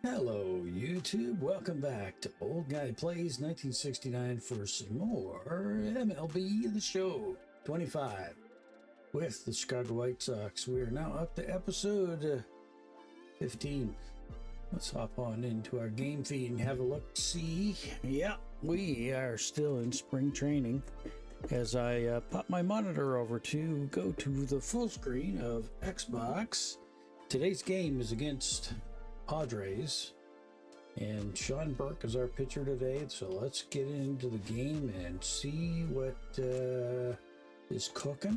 Hello, YouTube. Welcome back to Old Guy Plays 1969 for some more MLB The Show 25 with the Chicago White Sox. We are now up to episode 15. Let's hop on into our game feed and have a look. See, yeah, we are still in spring training as I pop my monitor over to go to the full screen of Xbox. Today's game is against Padres, and Sean Burke is our pitcher today, so let's get into the game and see what is cooking.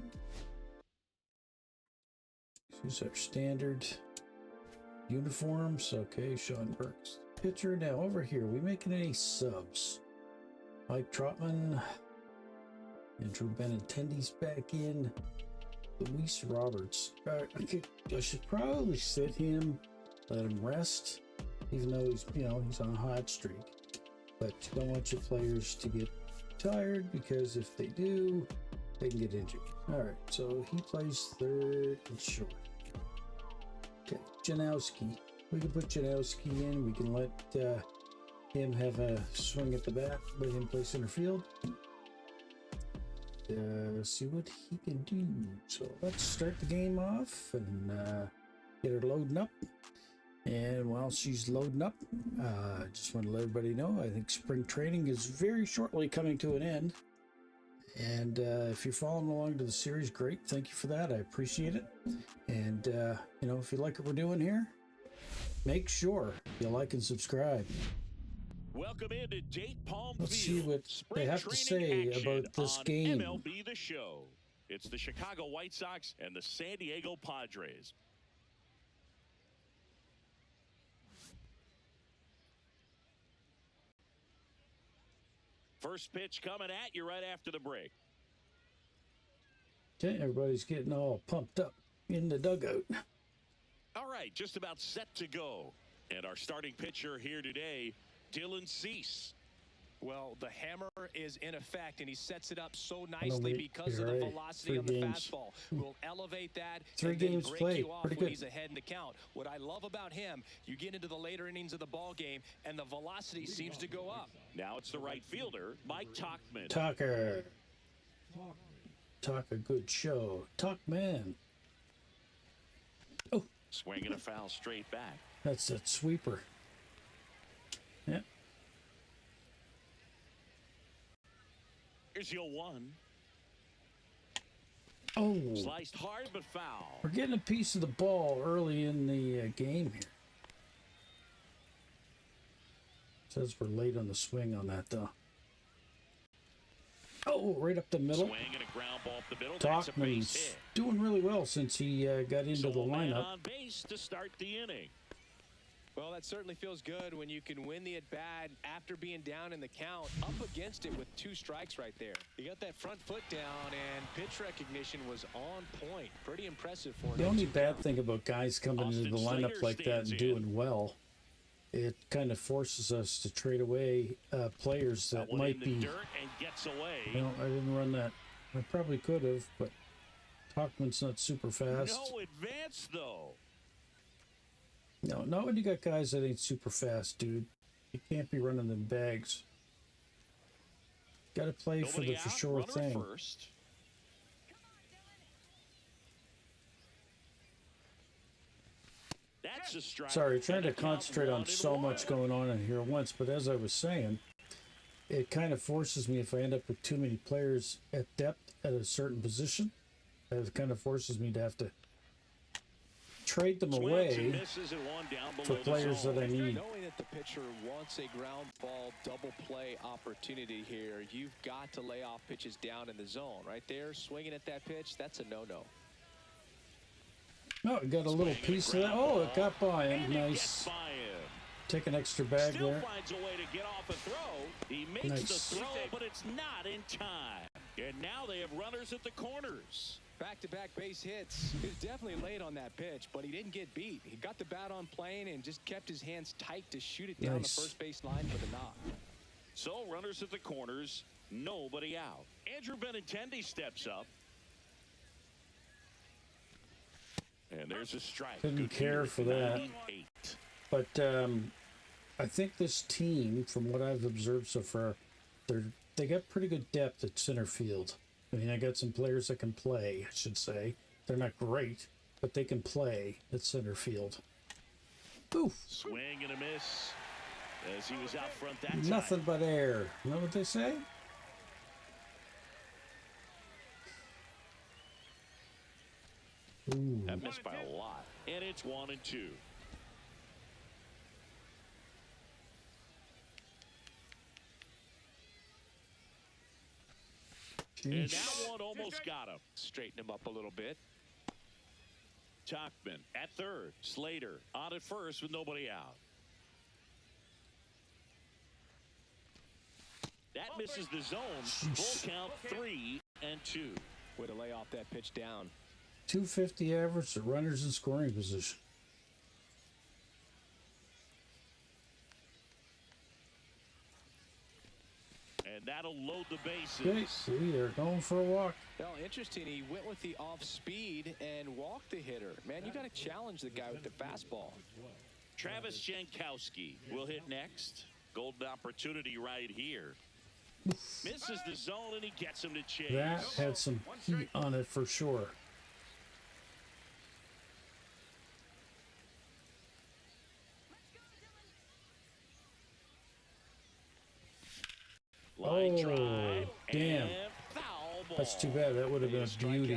These are standard uniforms. Okay, Sean Burke's the pitcher. Now over here, we making any subs? Mike Trotman, Andrew Benintendi's back in. Luis Roberts. I should probably sit him. Let him rest, even though he's on a hot streak. But you don't want your players to get tired, because if they do, they can get injured. All right, so he plays third and short. Okay, Janowski. We can put Janowski in. We can let him have a swing at the bat. Let him play center field. See what he can do. So let's start the game off and get her loading up. And while she's loading up, I just want to let everybody know, I think spring training is very shortly coming to an end. And if you're following along to the series, great. Thank you for that. I appreciate it. And, if you like what we're doing here, make sure you like and subscribe. Welcome into Date Palm Let's Field. see what they have to say about this game. MLB The Show. It's the Chicago White Sox and the San Diego Padres. First pitch coming at you right after the break. Okay, everybody's getting all pumped up in the dugout. All right, just about set to go. And our starting pitcher here today, Dylan Cease. Well, the hammer is in effect, and he sets it up so nicely because of the velocity of the fastball. Will elevate that. 3 games played. Pretty good. He's ahead in the count. What I love about him, you get into the later innings of the ball game, and the velocity seems to go up. Now it's the right fielder, Mike Tauchman. Tucker. Talk a good show. Talk man. Oh. Swinging a foul straight back. That's that sweeper. Yeah. Here's your 1. Oh. Sliced hard but foul. We're getting a piece of the ball early in the game here. Says we're late on the swing on that, though. Oh, right up the middle. Swing and a ground ball up the middle. Tauchman's doing really well since he got into the lineup. On base to start the inning. Well, that certainly feels good when you can win the at-bat after being down in the count, up against it with 2 strikes right there. You got that front foot down, and pitch recognition was on point. Pretty impressive for him. The only bad thing about guys coming into the lineup like that and doing well, it kind of forces us to trade away players that might be. Dirt and gets away. I didn't run that. I probably could have, but Tauchman's not super fast. No advance, though. No, not when you got guys that ain't super fast, dude. You can't be running them bags. Got to play for sure thing. First. That's a strike. Sorry, trying to concentrate on so much going on in here at once, but as I was saying, it kind of forces me, if I end up with too many players at depth at a certain position, it kind of forces me to have to trade them away for players that I need. Knowing that the pitcher wants a ground ball double play opportunity here, you've got to lay off pitches down in the zone. Right there, swinging at that pitch, that's a no-no. Oh, it got a little piece of that. Oh, it got by him. Nice. Take an extra bag Still there. Finds a way to get off a throw. He makes the throw, but it's not in time. And now they have runners at the corners. Back-to-back base hits. He was definitely late on that pitch, but he didn't get beat. He got the bat on plane and just kept his hands tight to shoot it down the first base line for the knock. So runners at the corners, nobody out. Andrew Benintendi steps up. And there's a strike. Didn't care for that. But I think this team, from what I've observed so far, they got pretty good depth at center field. I mean, I got some players that can play, I should say. They're not great, but they can play at center field. Oof. Swing and a miss as he was out front that time. Nothing but air. You know what they say? Ooh. That missed by a lot. And it's 1-2. And that one almost got him. Straighten him up a little bit. Tuckman at third. Slater on at first with nobody out. That misses the zone. Full count 3-2. Way to lay off that pitch down. 250 average, the runners in scoring position. And that'll load the bases. Okay, we are going for a walk. Well, interesting. He went with the off speed and walked the hitter. Man, you got to challenge the guy with the fastball. Travis Jankowski will hit next. Golden opportunity right here. Misses the zone and he gets him to chase. That had some heat on it for sure. Line drive. Damn. Foul ball. That's too bad. That would have been a beauty.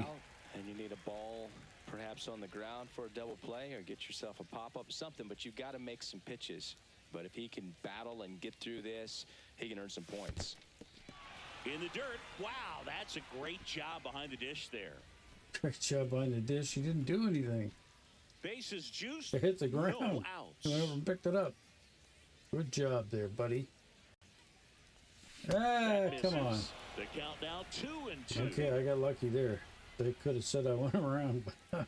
And you need a ball perhaps on the ground for a double play or get yourself a pop-up, something, but you've got to make some pitches. But if he can battle and get through this, he can earn some points. In the dirt. Wow, that's a great job behind the dish there. Great job behind the dish. He didn't do anything. Bases juiced. It hit the ground. No He went over and picked it up. Good job there, buddy. Ah, come on. The count now 2-2. Okay, I got lucky there. They could have said I went around. But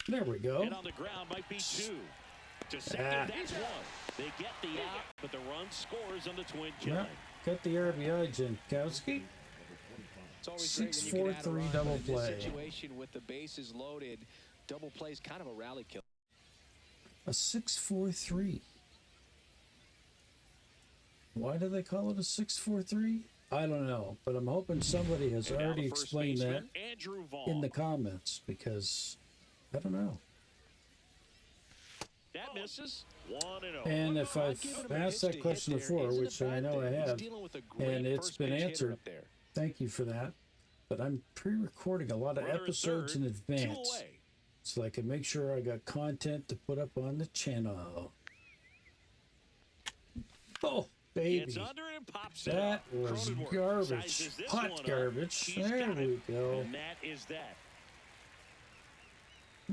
there we go. And on the ground might be 2. To second, that's 1. They get the out, but the run scores on the twin killing. Yep. Got the RBI, Jankowski. It's always 6-4-3 double play. Situation with the bases loaded, double play is kind of a rally kill. A 6-4-3. Why do they call it a 6-4-3? I don't know, but I'm hoping somebody has already explained that in the comments because I don't know. That misses 1-0. And if I've asked that question before, which I know I have, and it's been answered, thank you for that. But I'm pre-recording a lot of episodes in advance so I can make sure I got content to put up on the channel. Oh, baby. It's under and pops that was garbage. Hot garbage. There we go. And that is that.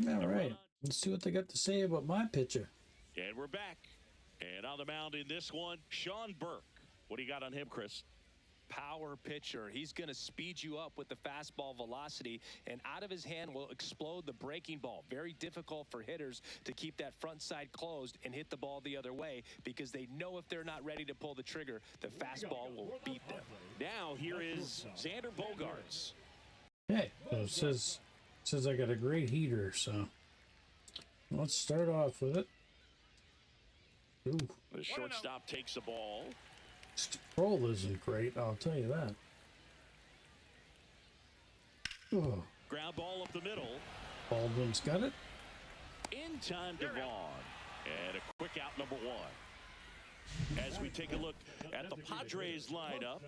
All right. Let's see what they got to say about my pitcher. And we're back. And on the mound in this one, Sean Burke. What do you got on him, Chris? Power pitcher. He's going to speed you up with the fastball velocity, and out of his hand will explode the breaking ball. Very difficult for hitters to keep that front side closed and hit the ball the other way because they know if they're not ready to pull the trigger, the fastball will beat them. Now here is Xander Bogaerts. Hey, so it says I got a great heater, so let's start off with it. Ooh. The shortstop takes the ball. Roll isn't great, I'll tell you that. Oh. Ground ball up the middle. Baldwin's got it. In time to Vaughn. And a quick out, number 1. As we take a look at the Padres lineup,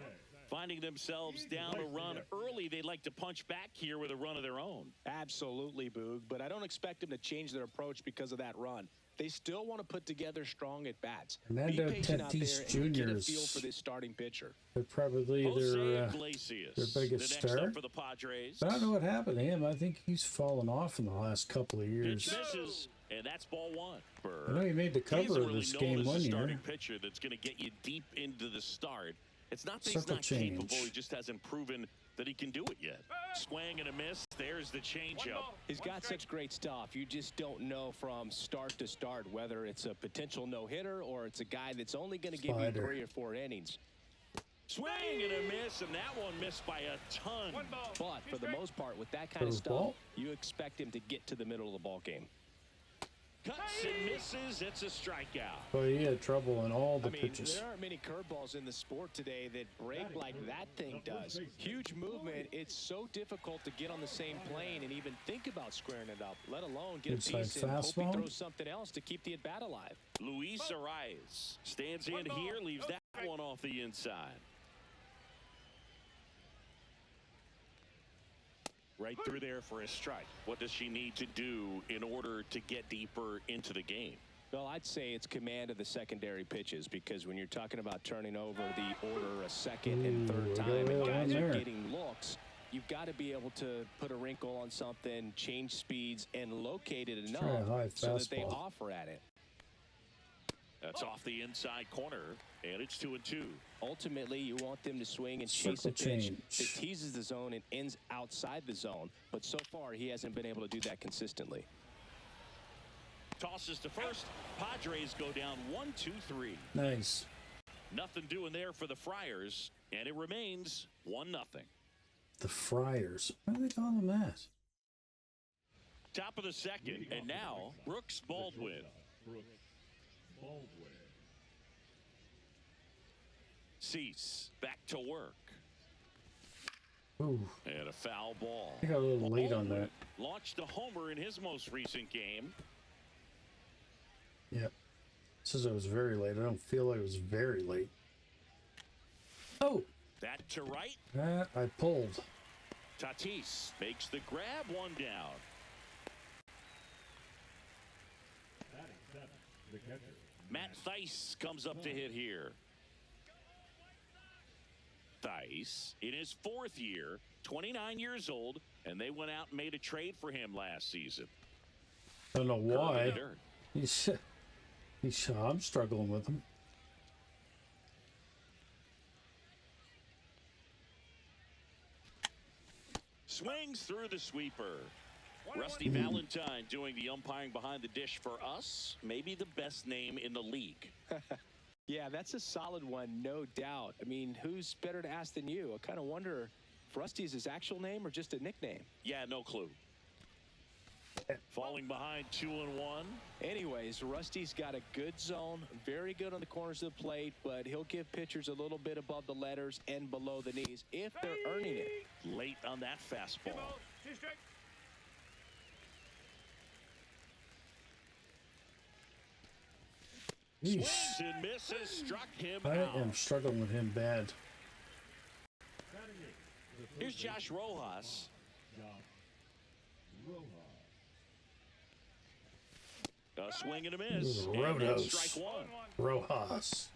finding themselves down a run early, they'd like to punch back here with a run of their own. Absolutely, Boog, but I don't expect them to change their approach because of that run. They still want to put together strong at-bats. Fernando Be patient out there and get a feel Tatis for this starting pitcher. They're probably their biggest star. For the Padres. But I don't know what happened to him. I think he's fallen off in the last couple of years. Pitch misses, and that's ball 1. I know he made the cover of this game one year. Starting pitcher that's going to get you deep into the start. It's not that he's not capable, he just hasn't proven that he can do it yet. Swing and a miss. There's the changeup. He's got such great stuff. You just don't know from start to start whether it's a potential no-hitter or it's a guy that's only going to give you 3 or 4 innings. Swing and a miss, and that one missed by a ton. But for the most part, with that kind of stuff, you expect him to get to the middle of the ball game. Cuts and misses. It's a strikeout. But he had trouble in all the pitches. There aren't many curveballs in the sport today that break like that thing does. Huge movement. It's so difficult to get on the same plane and even think about squaring it up, let alone get a piece and hope he throws something else to keep the at-bat alive. Luis Arias stands in here, leaves that one off the inside. Right through there for a strike. What does she need to do in order to get deeper into the game? Well, I'd say it's command of the secondary pitches, because when you're talking about turning over the order a second and third time and guys are getting looks, you've got to be able to put a wrinkle on something, change speeds, and locate it enough so that they offer at it. That's off the inside corner, and it's 2-2. Ultimately, you want them to swing and chase a pitch that teases the zone and ends outside the zone. But so far, he hasn't been able to do that consistently. Tosses to first. Padres go down 1-2-3. Nice. Nothing doing there for the Friars, and it remains 1-0. The Friars. Why do they call them that? Top of the second, and now Brooks Baldwin. Cease back to work. Ooh. And a foul ball. I got a little late on that. Launched a homer in his most recent game. Yep. Says it was very late. I don't feel like it was very late. Oh. That to right. That I pulled. Tatis makes the grab, one down. Matt Thaiss comes up to hit here. Thaiss in his fourth year, 29 years old, and they went out and made a trade for him last season. I don't know why. I'm struggling with him. Swings through the sweeper. Rusty Valentine doing the umpiring behind the dish for us. Maybe the best name in the league. Yeah, that's a solid one, no doubt. I mean, who's better to ask than you? I kind of wonder if Rusty is his actual name or just a nickname. Yeah, no clue. Falling behind 2-1. Anyways, Rusty's got a good zone, very good on the corners of the plate, but he'll give pitchers a little bit above the letters and below the knees if they're earning it. Late on that fastball. Swings and misses, struck him out. I am struggling with him bad. Here's Josh Rojas. A swing and a miss. And strike one. Rojas.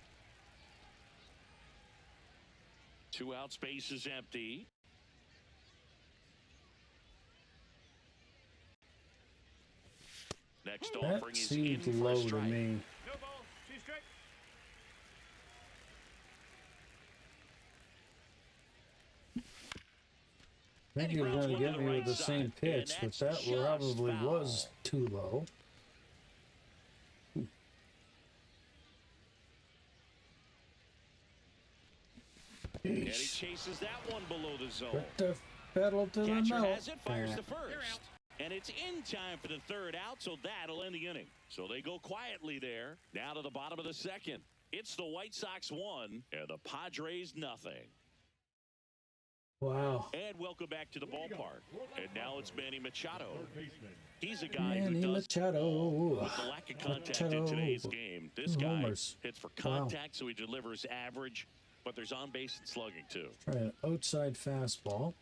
2 out, space is empty. Next offering is in for low a strike. to me. I think he was going to get me with the same pitch, but that probably was too low. And he chases that one below the zone. Put the pedal to the Catcher metal. has it, fires the first. And it's in time for the third out, so that'll end the inning. So they go quietly there. Now to the bottom of the second. It's the White Sox 1 and the Padres nothing. Wow. And welcome back to the ballpark. And now it's Manny Machado. He's a guy who does with the lack of contact in today's game. This guy hits for contact, so he delivers average, but there's on base and slugging too. Try an outside fastball.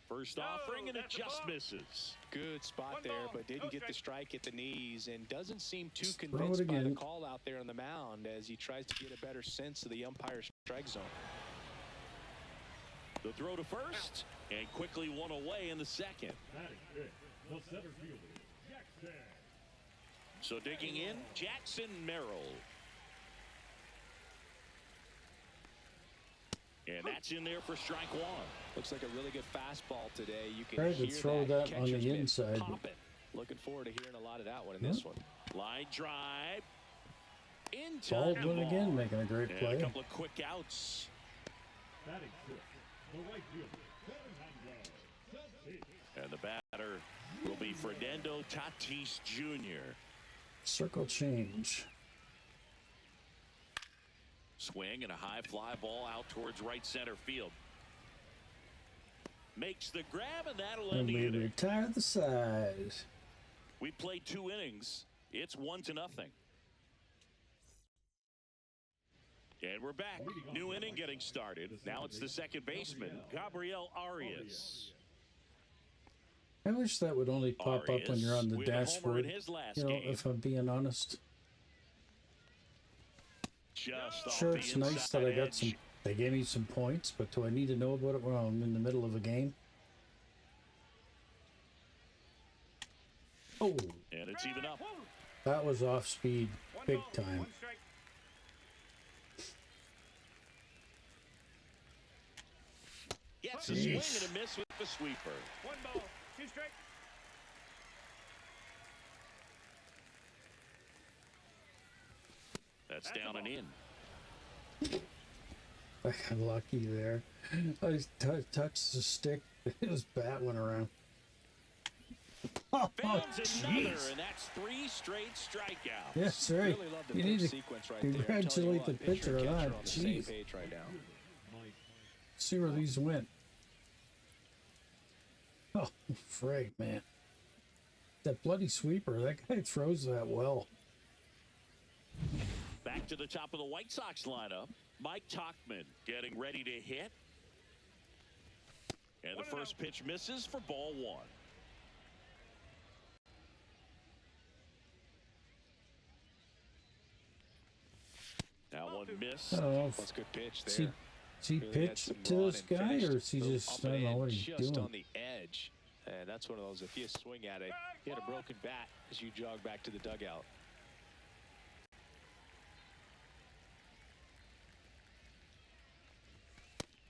First offering, and it just misses. Good spot there, but didn't get the strike at the knees and doesn't seem too convinced by the call out there on the mound as he tries to get a better sense of the umpire's strike zone. The throw to first, and quickly one away in the second. So digging in, Jackson Merrill. And that's in there for strike one. Looks like a really good fastball today. You can tried to hear throw that on the inside. Looking forward to hearing a lot of that one in this one. Line drive. In time. Baldwin again making a great play. A couple of quick outs. And the batter will be Fernando Tatis Jr. Circle change. Swing and a high fly ball out towards right center field. Makes the grab, and that'll end And the we inning. retire the side. We played 2 innings. It's 1-0. And we're back. New inning getting started. Now it's the second baseman, Gabriel Arias. I wish that would only pop up when you're on the with a homer in dashboard. his last You know, game. if I'm being honest. Just off Sure, the it's nice that inside I got edge. some. They gave me some points, but do I need to know about it when I'm in the middle of a game? Oh, And it's even up. that was off speed, big time. Gets a swing Jeez. and a miss with the sweeper. 1 ball, 2 strikes. That's down and in. I got lucky there. I touched the stick. His bat went around. Oh, Founds another, jeez. and that's 3 straight strikeouts. Yes, right. Really love the You need pitch to sequence right there. I'm telling you congratulate what, the pitcher and on catcher that. on the same Jeez. page right now. See where these went. Oh, frig, man. That bloody sweeper, that guy throws that well. Back to the top of the White Sox lineup. Mike Tauchman getting ready to hit. And the first pitch misses for ball 1. Now one miss. I don't know. That's a good pitch Is he, there. is he Really had pitched some to run this and guy, finished or is he up just, I and don't know in what he's just doing? on the edge. And that's one of those, if you swing at it, you had a broken bat as you jog back to the dugout.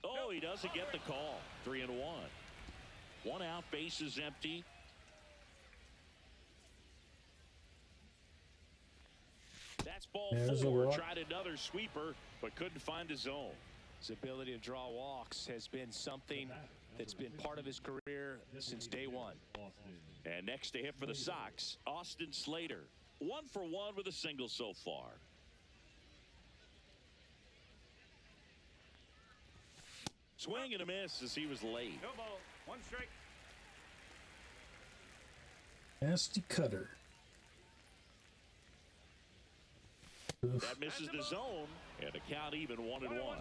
Oh, he doesn't get the call. 3-1. 1 out, base is empty. That's ball There's a 4. walk. Tried another sweeper, but couldn't find his zone. His ability to draw walks has been something that's been part of his career since day one. And next to him for the Sox, Austin Slater. 1 for 1 with a single so far. Swing and a miss as he was late. No ball, 1 strike. Nasty cutter. Oof. That misses the zone, and the count even 1-1.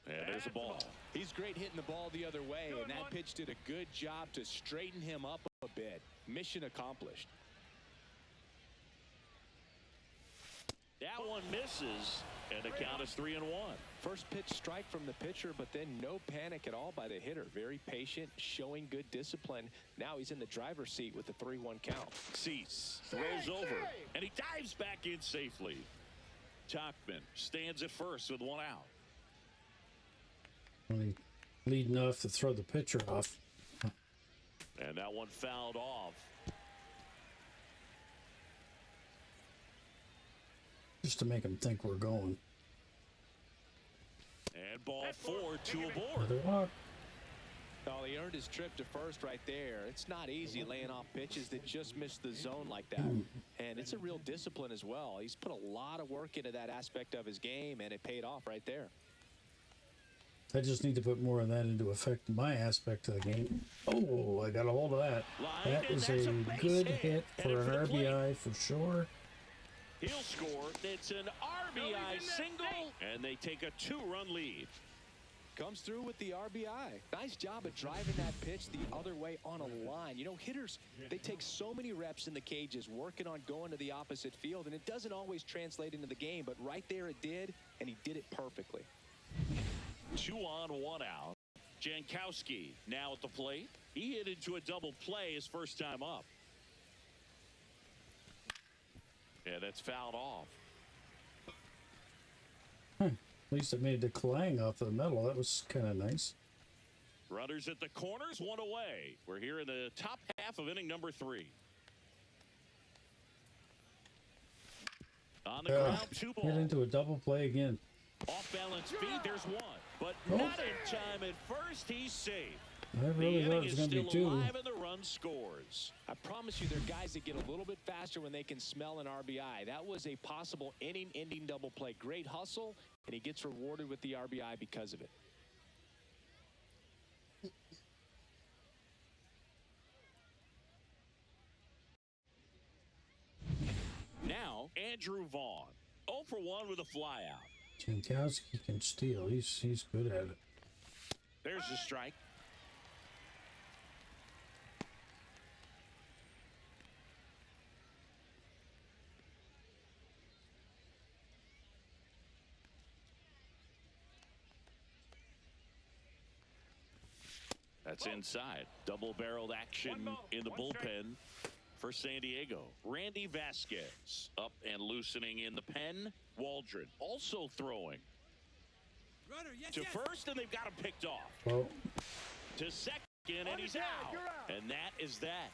And there's a ball. He's great hitting the ball the other way, and that pitch did a good job to straighten him up a bit. Mission accomplished. That one misses, and the count is 3-1. First pitch strike from the pitcher, but then no panic at all by the hitter. Very patient, showing good discipline. Now he's in the driver's seat with the 3-1 count. Cease throws over, and he dives back in safely. Tauchman stands at first with 1 out. Only leading off to throw the pitcher off. And that one fouled off. Just to make him think we're going. And ball 4, 2 aboard. Another walk. Oh, he earned his trip to first right there. It's not easy laying off pitches that just miss the zone like that. And it's a real discipline as well. He's put a lot of work into that aspect of his game, and it paid off right there. I just need to put more of that into effect in my aspect of the game. Oh, I got a hold of that. Line, That and is that's a base good hit Headed for the an plate. RBI for sure. He'll score. It's an RBI single, and they take a 2-run lead. Comes through with the RBI. Nice job of driving that pitch the other way on a line. You know, hitters, they take so many reps in the cages working on going to the opposite field, and it doesn't always translate into the game, but right there it did, and he did it perfectly. 2 on, 1 out. Jankowski now at the plate. He hit into a double play his first time up. Yeah, that's fouled off. At least it made the clang off the metal. That was kind of nice. Runners at the corners, 1 away. We're here in the top half of inning number 3. On the ground, 2 Get ball. into a double play again. Off balance feet, there's 1. But Oh. not in time at first. He's safe. I The really thought inning it was is going to be still 2. alive and the run scores. I promise you, there are guys that get a little bit faster when they can smell an RBI. That was a possible inning-ending double play. Great hustle, and he gets rewarded with the RBI because of it. Now, Andrew Vaughn. 0 for 1 with a flyout. Jankowski can steal. He's good at it. There's the strike. That's inside. Double-barreled action in the bullpen for San Diego. Randy Vasquez up and loosening in the pen. Waldron also throwing to first, and they've got him picked off. Well, To second, and he's out. And that is that.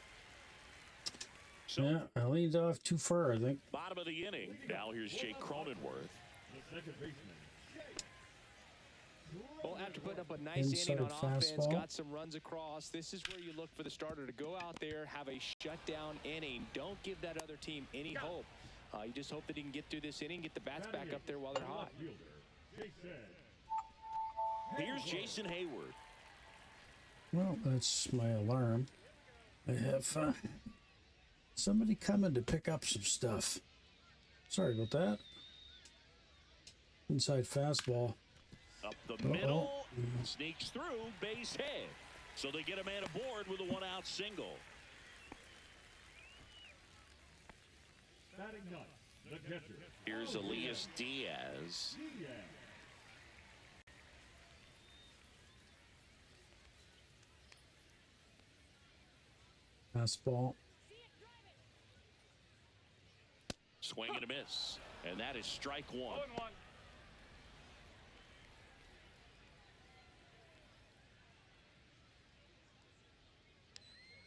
So, yeah, I leaned off too far, I think. bottom of the inning. Now here's Jake Cronenworth. Well, after putting up a nice Inside inning on offense, fastball. got some runs across, this is where you look for the starter to go out there, have a shutdown inning. Don't give that other team any hope. You just hope that he can get through this inning, get the bats back up there while they're hot. Here's Jason Hayward. Well, that's my alarm. I have somebody coming to pick up some stuff. Sorry about that. Inside fastball. Up the middle, sneaks through, base hit. So they get a man aboard with a 1-out single. Here's Elias Diaz. Fastball. Swing and a miss. And that is strike 1. 0-1.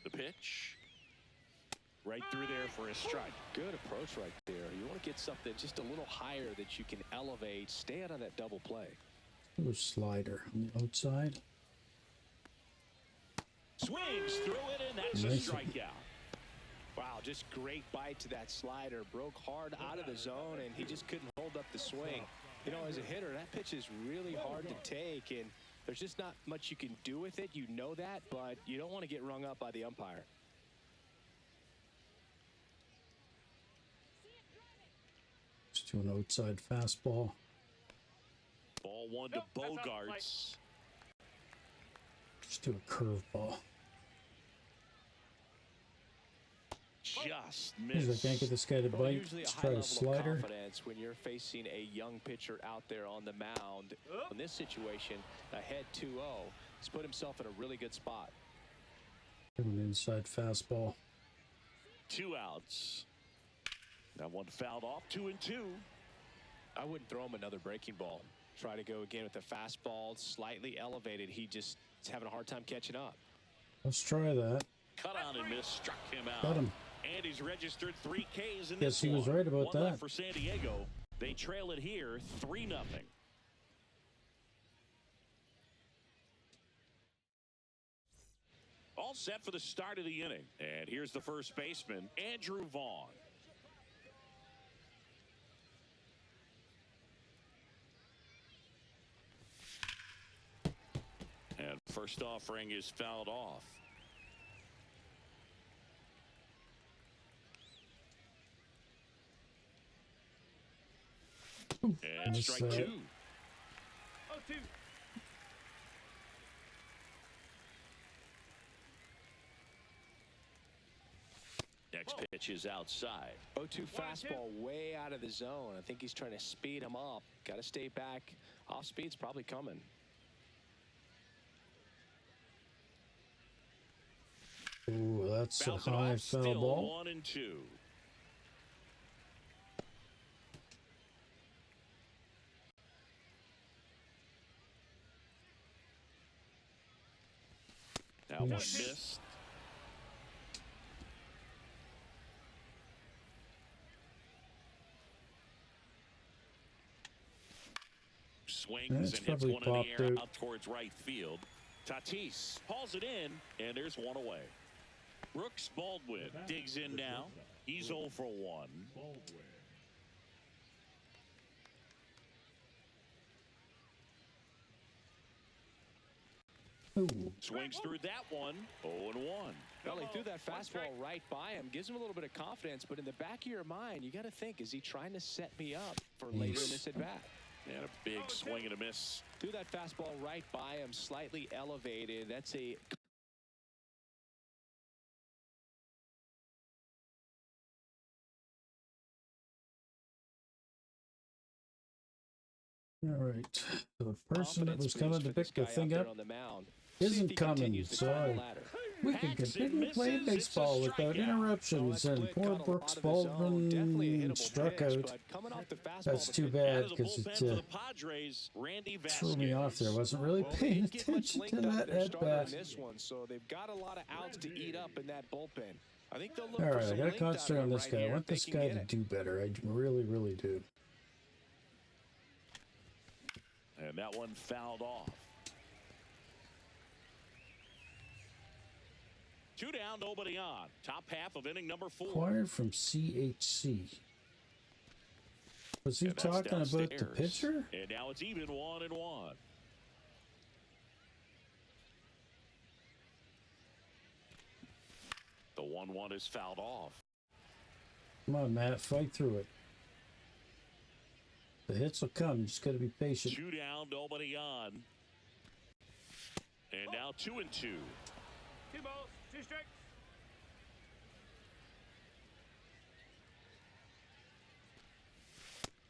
The pitch. Right through there for a strike. Good approach right there. You want to get something just a little higher that you can elevate. Stay out of that double play. Do a slider on the outside. Swings through it, and that's a Nice. strikeout. Wow, just great bite to that slider. Broke hard out of the zone, and he just couldn't hold up the swing. You know, as a hitter, that pitch is really hard to take, and there's just not much you can do with it. You know that, but you don't want to get rung up by the umpire. Just do an outside fastball. Ball 1 to Bogarts. Just do a curveball. Just I missed. can't get this guy to Well, bite. usually a Let's high try level a slider. of confidence when you're facing a young pitcher out there on the mound. In this situation, ahead 2-0, he's put himself in a really good spot. Do an inside fastball. 2 outs. That one fouled off. 2-2. I wouldn't throw him another breaking ball. Try to go again with the fastball, slightly elevated. He just is having a hard time catching up. Let's try that. Cut on and miss. Struck him out. Got him. And he's registered 3 Ks in Yes, this he was one. right about One left that. for San Diego. They trail it here 3-0. All set for the start of the inning. And here's the first baseman, Andrew Vaughn. And first offering is fouled off. And Miss strike that. 2. 0-2. Next pitch is outside. 0-2 fastball way out of the zone. I think he's trying to speed him up. Got to stay back. Off speed's probably coming. Ooh, that's a Bounce it high off, foul still ball. 1-2. That one Yes. missed. swings That's and hits probably one in the popped air out. out towards right field. Tatis hauls it in, and there's one away. Brooks Baldwin digs in now. He's 0 for 1. Ooh. Swings through that one. 0 and 1. Well, he threw that fastball right by him, gives him a little bit of confidence, but in the back of your mind, you got to think, is he trying to set me up for later in this at bat? And a big swing and a miss. Threw that fastball right by him, slightly elevated. That's a All right. The person that was confidence coming boost to for this pick the guy thing out there up on the mound. See if he isn't coming, continues to so climb the ladder. we can Hacks and continue playing misses. baseball It's a without strikeout. interruptions. Well, that And split poor got a lot Brooks of his own. Definitely a Baldwin hittable struck pitch, out. but coming off the fastball, That's the too pitch- Out bad of the because bullpen it for the Padres, Randy threw me off there. I Vasquez. wasn't really Well, they paying didn't get much attention linked to up that to their at starter bat. in this one, so they've got a lot of outs to eat up in that bullpen. I think they'll look All for right, I some got to linked out of concentrate on him this right guy. I here want if they this can guy get to it. do better. I really, really do. And that one fouled off. 2 down, nobody on. Top half of inning number 4. Acquired from CHC. Was he And that's talking about the downstairs. pitcher? And now it's even 1 and 1. The 1-1 is fouled off. Come on, Matt, fight through it. The hits will come. You just got to be patient. 2 down, nobody on. And now 2 and 2. 2 balls, 2 strikes.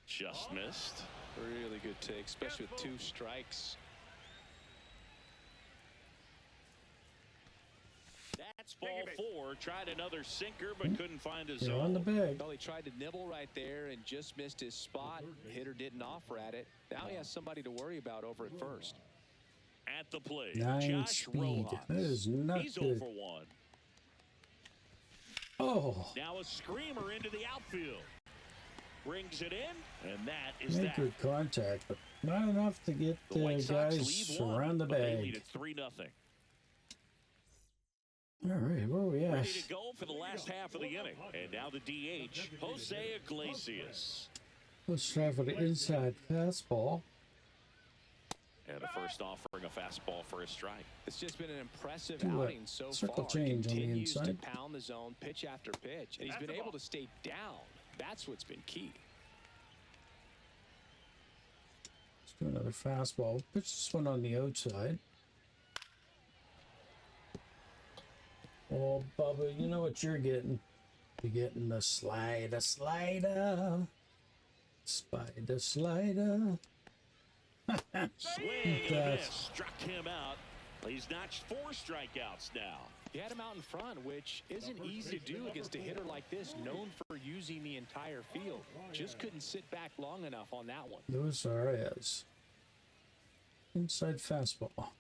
Just missed. Really good take, especially with 2 strikes. That's ball 4. Tried another sinker, but couldn't find his They're on the zone. bag. Well, he tried to nibble right there and just missed his spot. Hitter didn't offer at it. Now he has somebody to worry about over at first. At the plate, 9 Josh speed. Rojas. That is not He's 0 good. for 1. Oh, Now a screamer into the outfield. Brings it in, and that is made that. good contact, but not enough to get The White Sox guys lead 1, around the but they lead bag. at 3-0. All right, where are we at? Ready to go for the last half of the inning. And now the DH, Jose Iglesias. Let's try for the inside fastball. And the first offering a fastball for a strike. It's just been an impressive Do a outing so circle far. change on the Continues to inside. pound the zone pitch after pitch, and he's That's been the able ball. to stay down. That's what's been key. Let's do another fastball. We'll pitch this one on the outside. Oh, Bubba, you know what you're getting. You're getting the slider. Spider slider. Swing and a That- miss. Struck him out. He's notched 4 strikeouts now. He had him out in front, which isn't easy to do against a hitter like this, known for using the entire field. Just couldn't sit back long enough on that one. Those are as inside fastball.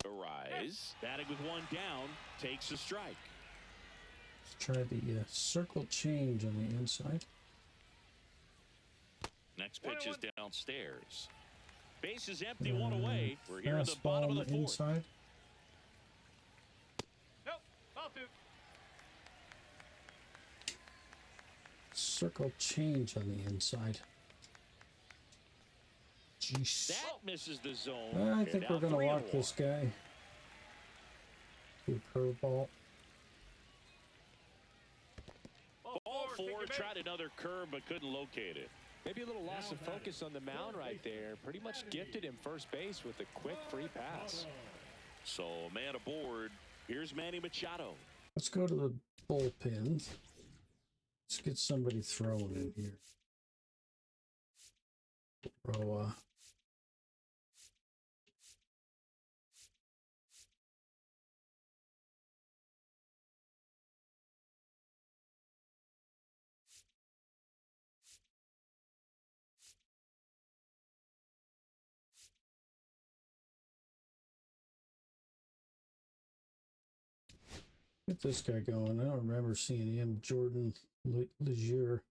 Arise. Batting with 1 down. Takes a strike. Let's try the circle change on the inside. Next pitch is downstairs. Base is empty, 1 away. We're here at the Fastball bottom on of the the 4th. inside. Nope, ball 2. Circle change on the inside. Jeez. That misses the zone. I And think now we're going to 3 and walk this guy. Do a curveball. Ball 4 tried another curve but couldn't locate it. Maybe a little loss of focus on the mound right there. Pretty much gifted him first base with a quick free pass. So man aboard. Here's Manny Machado. Let's go to the bullpen. Let's get somebody throwing in here. Throw get this guy going. I don't remember seeing him. Jordan Legier.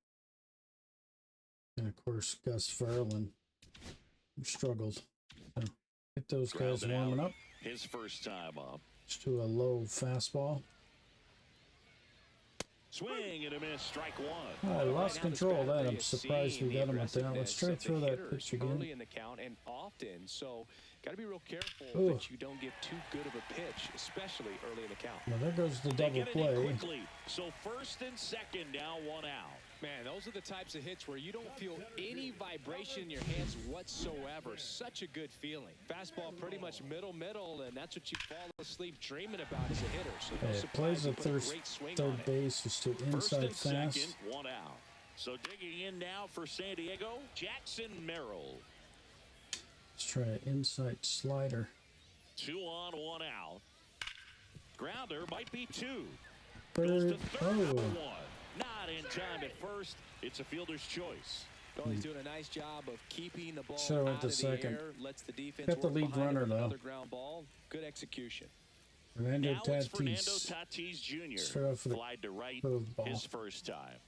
And of course, Gus Farland. struggled. So get those guys Grounded warming out. up. His first time up. Let's do a low fastball. Swing and a miss. Strike one. Oh, I lost Right now, this control of that. batter I'm is surprised we seeing got the him at that. Let's try to aggressiveness throw of the that hitters pitch again. early in the count and often. So, got to be real careful Ooh. that you don't give too good of a pitch, especially early in the count. Well, there goes the They double get it in play. quickly. So first and second, now one out. Man, those are the types of hits where you don't feel any vibration in your hands whatsoever. Such a good feeling. Fastball pretty much middle, and that's what you fall asleep dreaming about as a hitter. So no It surprise plays you at put a great swing on third it. base. Is to First inside and second, fast. one out. So digging in now for San Diego, Jackson Merrill. Let's try an inside slider. 2 on, 1 out. Grounder might be 2. Goes Bird. to third, number Oh, 1. Not in time at first. It's a fielder's choice. Well, he's doing a nice job of keeping the ball Should've went out to of the second. air, lets the defense Got the work lead behind him runner, with though. another ground ball. Good execution. Fernando Now it's Fernando Tatis. Tatis Start off Jr. with a Flied to right curveball. his first time.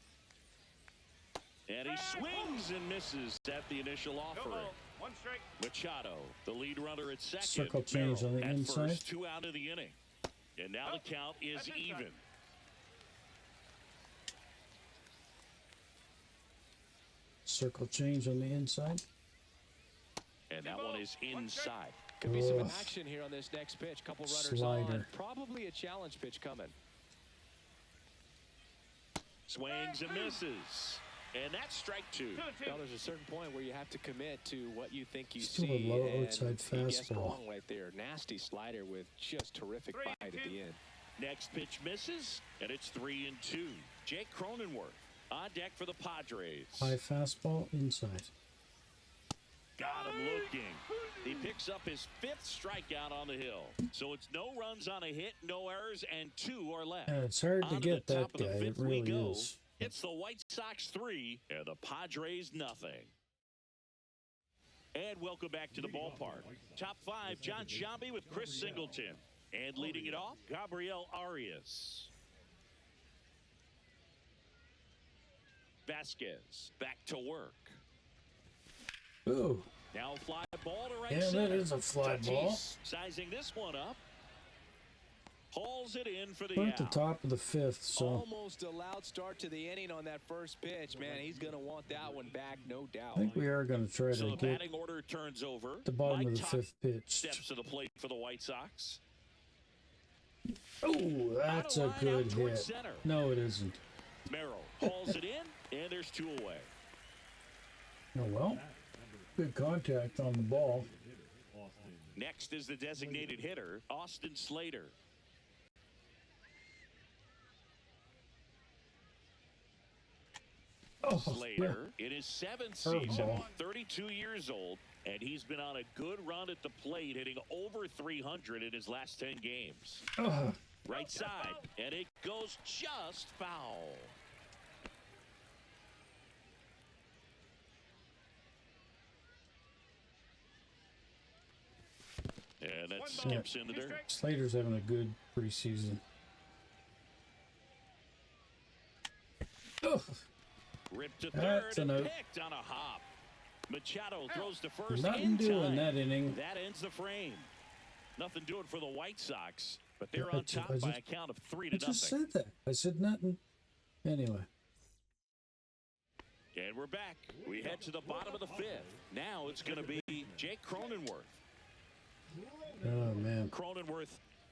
And he swings and misses at the initial No offering. ball. 1 strike. Machado, the lead runner at second. Circle change Merrill on the at inside. first, 2 out of the inning. And now the count is That's inside. even. Circle change on the inside. And that one is inside. Could be some Ugh. action here on this next pitch. Couple runners on. Slider. Probably a challenge pitch coming. Swings and misses. And that's strike 2. 2 and 2. Well, there's a certain point where you have to commit to what you think you Still a see. low and outside he guessed fastball. wrong right there. Nasty slider with just terrific 3 bite and at 2. the end. Next pitch misses, and it's 3 and 2. Jake Cronenworth on deck for the Padres. High fastball inside. Got him looking. He picks up his 5th strikeout on the hill. So it's no runs on a hit, no errors, and 2 are left. Yeah, it's hard to On get the that top of the guy. It 5th we really go. is. It's the White Sox 3 and the Padres nothing. And welcome back to the ballpark. Top 5, John Sciambi with Chris Singleton. And leading it off, Gabriel Arias. Vasquez back to work. Ooh, Now a fly ball to right yeah, center. that is a fly Tatis ball. sizing this one up. Hauls it in for the We're at the out. top of the 5th, so Almost a loud start to the inning on that first pitch. Man, he's going to want that one back, no doubt. I think we are going to try So to the get batting order turns over. the bottom Mike of the Top 5th pitch. steps to the plate for the White Sox. Oh, that's a Out of line, good out towards hit. center. No, it isn't. Merrill hauls it in, and there's 2 away. Oh, well, good contact on the ball. Next is the designated hitter, Austin Slater. Oh, Slater in his 7th Curveball. season, 32 years old, and he's been on a good run at the plate, hitting over 300 in his last 10 games. yeah. Right side, and it goes just foul. And that 1 ball. skips in the 2 dirt. strikes. Slater's having a good preseason. Oh, Ripped to That's third a and note. picked on a hop. Machado throws to first nothing in doing time. that inning. That ends the frame. Nothing doing for the White Sox, but they're I on top just- by a count of 3 I to just nothing. said that. I said nothing. Anyway, And we're back. We head to the bottom of the 5th. Now it's going to be Jake Cronenworth. oh man, Cronenworth,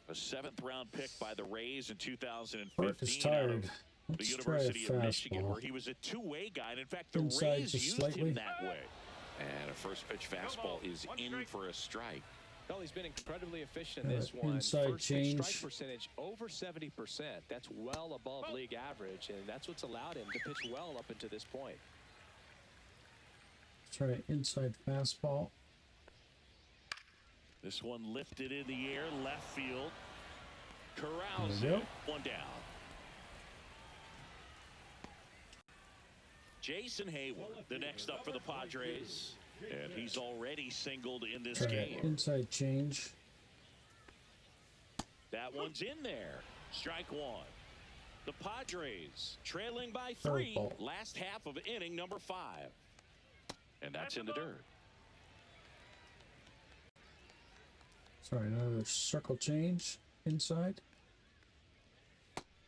a 7th round pick by the Rays in 2015. Mark is out tired. of the Let's try a University of Michigan, fastball. where he was a 2-way guy. And in fact, the Inside Rays just used slightly. him that way. And a first pitch fastball is in for a strike. Well, he's been incredibly efficient in this one. Inside First pitch change. strike percentage over 70%. That's well above league average, and that's what's allowed him to pitch well up until this point. Let's try an inside fastball. This one lifted in the air, left field. Corrals There we it. go. One down. Jason Hayward, the next up for the Padres. And he's already singled in this Try an game. inside change. That one's in there. Strike 1. The Padres trailing by 3. Curveball. Last half of inning number 5. And that's in the dirt. Sorry, another circle change inside.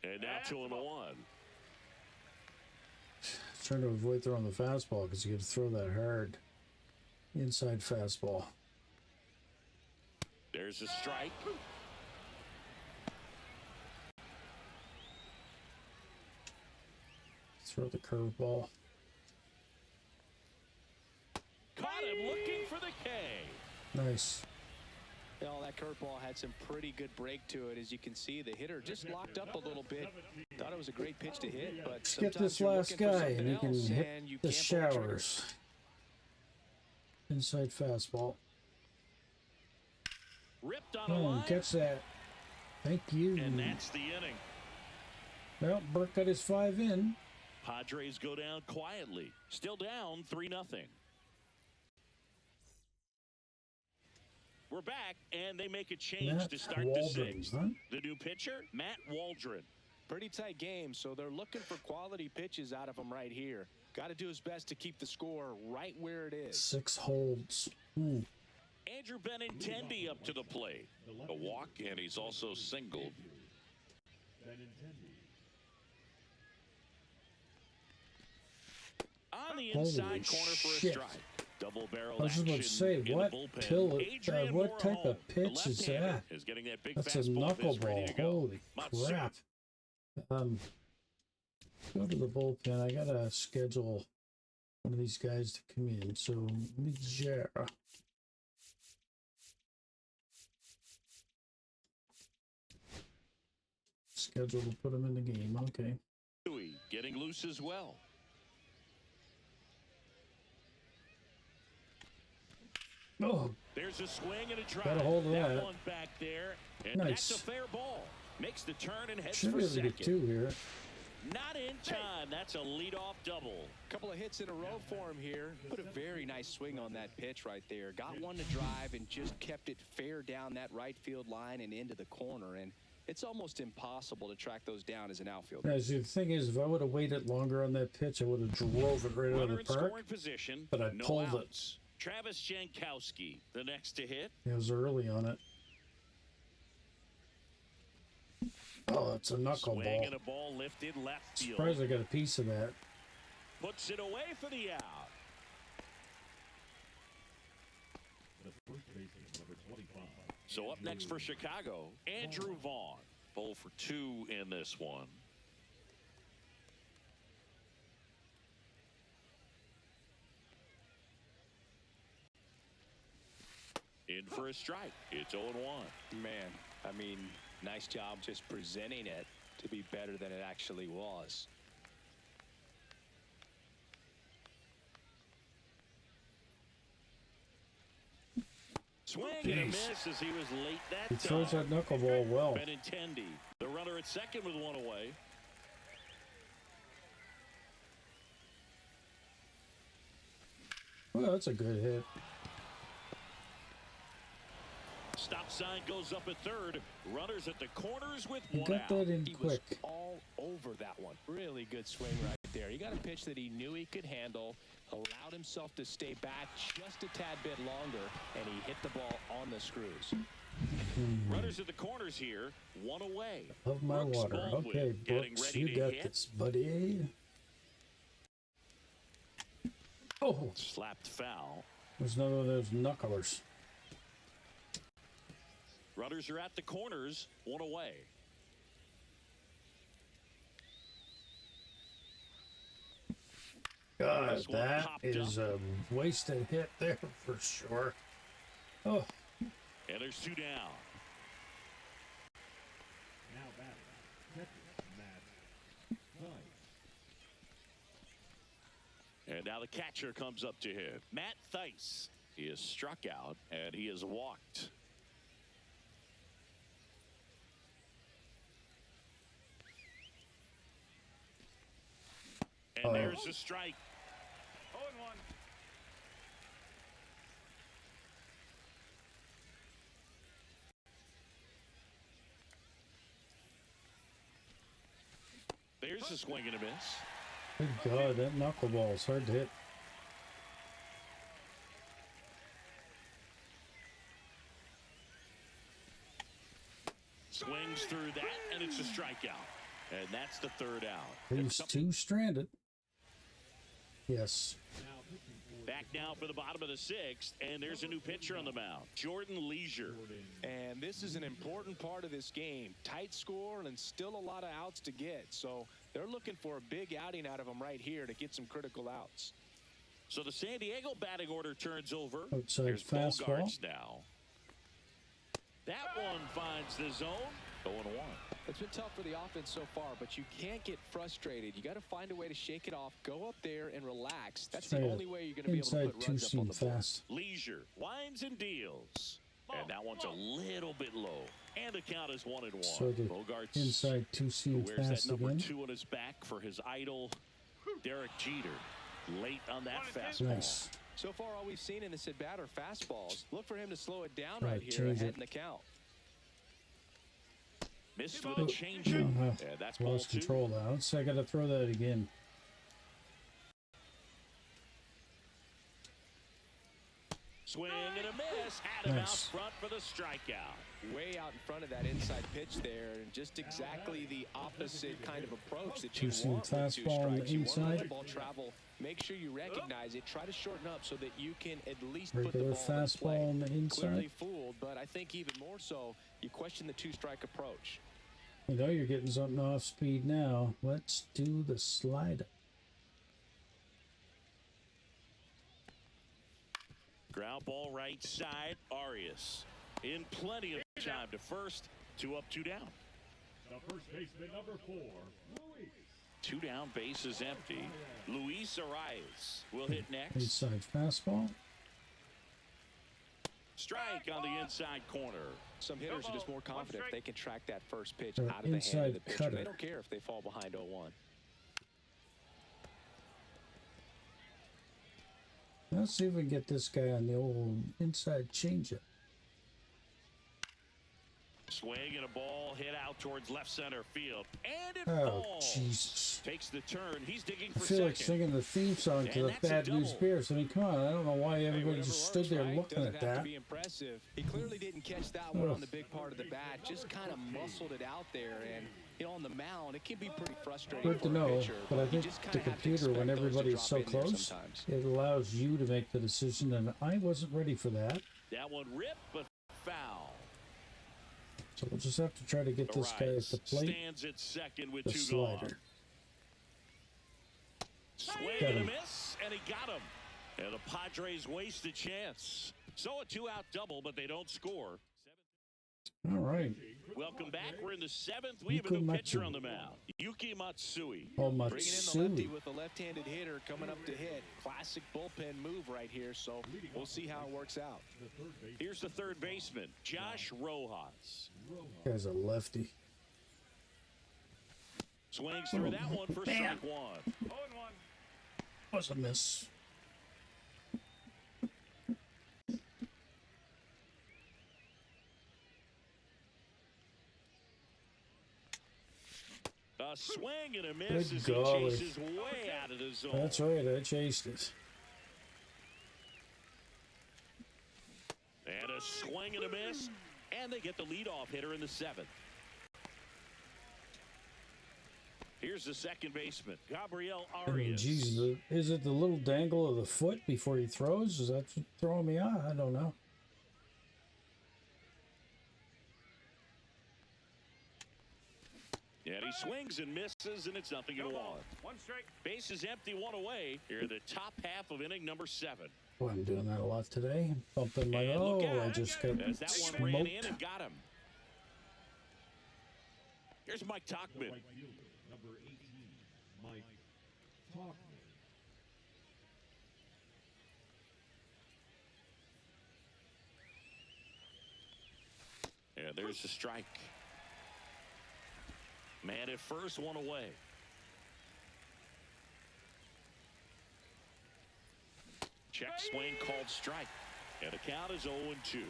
And now 2-1. Trying to avoid throwing the fastball because you got to throw that hard inside fastball. There's a strike. Throw the curveball. Caught him looking for the K. Nice. Well, that curveball had some pretty good break to it. As you can see, the hitter just locked up a little bit. Thought it was a great pitch to hit, but Let's get this sometimes you're last looking for guy and something he can else, hit and you the can't pull the trigger. showers. Inside fastball. Ripped on a Oh, line. catch that. Thank you. And that's the inning. Well, Burke got his 5 in. Padres go down quietly. Still down 3-0. We're back, and they make a change Matt to start the Waldron, sixth. huh? The new pitcher, Matt Waldron. Pretty tight game, so they're looking for quality pitches out of him right here. Got to do his best to keep the score right where it is. 6 holds. Ooh. Andrew Benintendi up to the plate. A walk, and he's also singled. On the inside Holy corner for a shit. strike. Double barrel I was just action about to say, in the what bullpen. Adrian what type Morejon, of pitch the is left-hander, that? is getting that big That's a fastball of his ready knuckleball. to go. Holy Matsu. crap. Go to the bullpen. I gotta schedule one of these guys to come in. So Mijera. Schedule to put him in the game. Okay. Getting loose as well. Oh, There's a swing and a drive. got a hold of that. One back there, and Nice. that's a fair ball. Makes the turn and heads should for be able to second. get 2 here. Not in time. That's a leadoff double. Couple of hits in a row for him here. Put a very nice swing on that pitch right there. Got one to drive and just kept it fair down that right field line and into the corner. And it's almost impossible to track those down as an outfielder. Now, see, the thing is, if I would have waited longer on that pitch, I would have drove it right out of Runner the in park. scoring position. But I no pulled it. outs. Travis Jankowski, the next to hit. It was early on it. Oh, it's a Swing knuckleball. and a ball lifted left field. Surprised I got a piece of that. Puts it away for the out. So up next for Chicago, Andrew Vaughn. 0 for 2 in this one. In for a strike. It's 0-1. Man, I mean, nice job just presenting it to be better than it actually was. Swing and a miss as he was late that He throws time. that knuckleball well. Benintendi, the runner at second with one away. Well, that's a good hit. Stop sign goes up at third. Runners at the corners with He one got out. that in He quick. was all over that one. Really good swing right there. He got a pitch that he knew he could handle, allowed himself to stay back just a tad bit longer, and he hit the ball on the screws. Runners at the corners here, one away. Of my Brooks water. Baldwin Okay, getting Brooks, ready you to got hit. this, buddy. Oh, Slapped foul. there's another one of those knucklers. Runners are at the corners, one away. God, This one that popped is a wasted hit there for sure. Oh, And there's 2 down. And now the catcher comes up to hit. Matt Theis. He is struck out and he is walked. And there's a strike. 0-1. There's a swing and a miss. good God, that knuckleball is hard to hit. Swings through that, and it's a strikeout. And that's the third out. There's two stranded. Yes. Back now for the bottom of the sixth, and there's a new pitcher on the mound, Jordan Leisure. And this is an important part of this game. Tight score and still a lot of outs to get. So they're looking for a big outing out of him right here to get some critical outs. So the San Diego batting order turns over. Outside Here's fastball. Bogarts now. That one finds the zone. 0-1. It's been tough for the offense so far, but you can't get frustrated. You got to find a way to shake it off, go up there and relax. That's the only way you're going to be able to put runs up on the board. Leisure winds and deals. And that one's a little bit low. And the count is 1-1. So the Bogarts inside two-seam wears fast that number again. 2 on his back for his idol, Derek Jeter. Late on that fastball. Nice. So far, all we've seen in this at-bat are fastballs. Look for him to slow it down Right, right here change ahead it. in the count. Missed with a changeup. Yeah, that's ball Lost 2. control now. So I got to throw that again. Swing and a miss. Had him out front for the strikeout. Way out in front of that inside pitch there, and just exactly the opposite kind of approach that you Two-seam want with two fastball on the strikes. You want to let inside. the ball travel. Make sure you recognize it. Try to shorten up so that you can at least Regular put the ball in fastball play. on the inside. Clearly fooled, but I think even more so, you question the two-strike approach. You know you're getting something off speed now. Let's do the slider. Ground ball right side. Arias in plenty of time to first. 2 up, 2 down. The first baseman, number 4, Luis. 2 down, base is empty. Luis Arias will hit next. Inside fastball. Strike on the inside corner. Some hitters are just more confident if they can track that first pitch Or out of the hand of the inside pitcher. cutter. They don't care if they fall behind 0-1. Let's see if we can get this guy on the old inside changeup. Swing and a ball hit out towards left center field. And it Oh, falls. Jesus. Takes the turn. He's digging I for feel second. like singing the theme song to And the that's a Bad News double. Bears. I mean, come on. I don't know why everybody Whatever just stood works, there right? looking Doesn't at have to that. be impressive. He clearly didn't catch that one on the big part of the bat. Just kind of muscled it out there, and on the mound, it can be pretty frustrating Good for to a know, pitcher. but I you think just the kinda have to computer, when expect those to everybody's drop so in there close, sometimes. it allows you to make the decision, and I wasn't ready for that. That one ripped, but foul. So we'll just have to try to get this guy at Arias the plate. stands at second with The 2 gone. slider. Swing Got and a him. miss, and he got him. And the Padres waste a chance. So a 2-out double, but they don't score. All right. Welcome back. We're in the 7th. We have a new pitcher on the mound, Yuki Matsui. Oh, Bringing in the lefty Matsui. with a left-handed hitter coming up to hit. Classic bullpen move right here, so we'll see how it works out. Here's the third baseman, Josh Rojas. Guy's a lefty. Swings through that one for strike 1. 0-1. Was a miss. A swing and a miss Good as he golly. chases way out of the zone. That's right. I chased it. And a swing and a miss. And they get the leadoff hitter in the 7th. Here's the second baseman, Gabriel I mean, Arias. geez, is it the little dangle of the foot before he throws? Is that throwing me off? I don't know. And he swings and misses, and it's 0-1. 1 strike. Base is empty, 1 away. Here in the top half of inning number 7. Boy, I'm doing that a lot today. Bumping my And look out. I just got As that one ran in smoked. and got him. Here's Mike Tauchman. Right fielder, number 18, Mike Tauchman. And there's the strike. Man at first, 1 away. Check swing called strike. And the count is 0-2.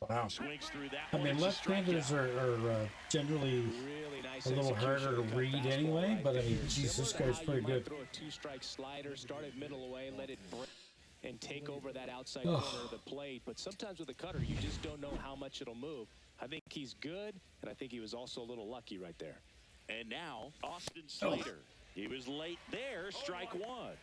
Wow. Swings through that I one. mean, It's a left-handers strikeout. are generally Really nice a little execution harder to of that read fastball anyway, right but I mean, there. geez, this Similar to guy's how pretty you might good. Throw a 2-strike slider, started middle away, let it break. and take over that outside corner of the plate. But sometimes with a cutter, you just don't know how much it'll move. I think he's good, and I think he was also a little lucky right there. And now, Austin Slater. He was late there, strike one.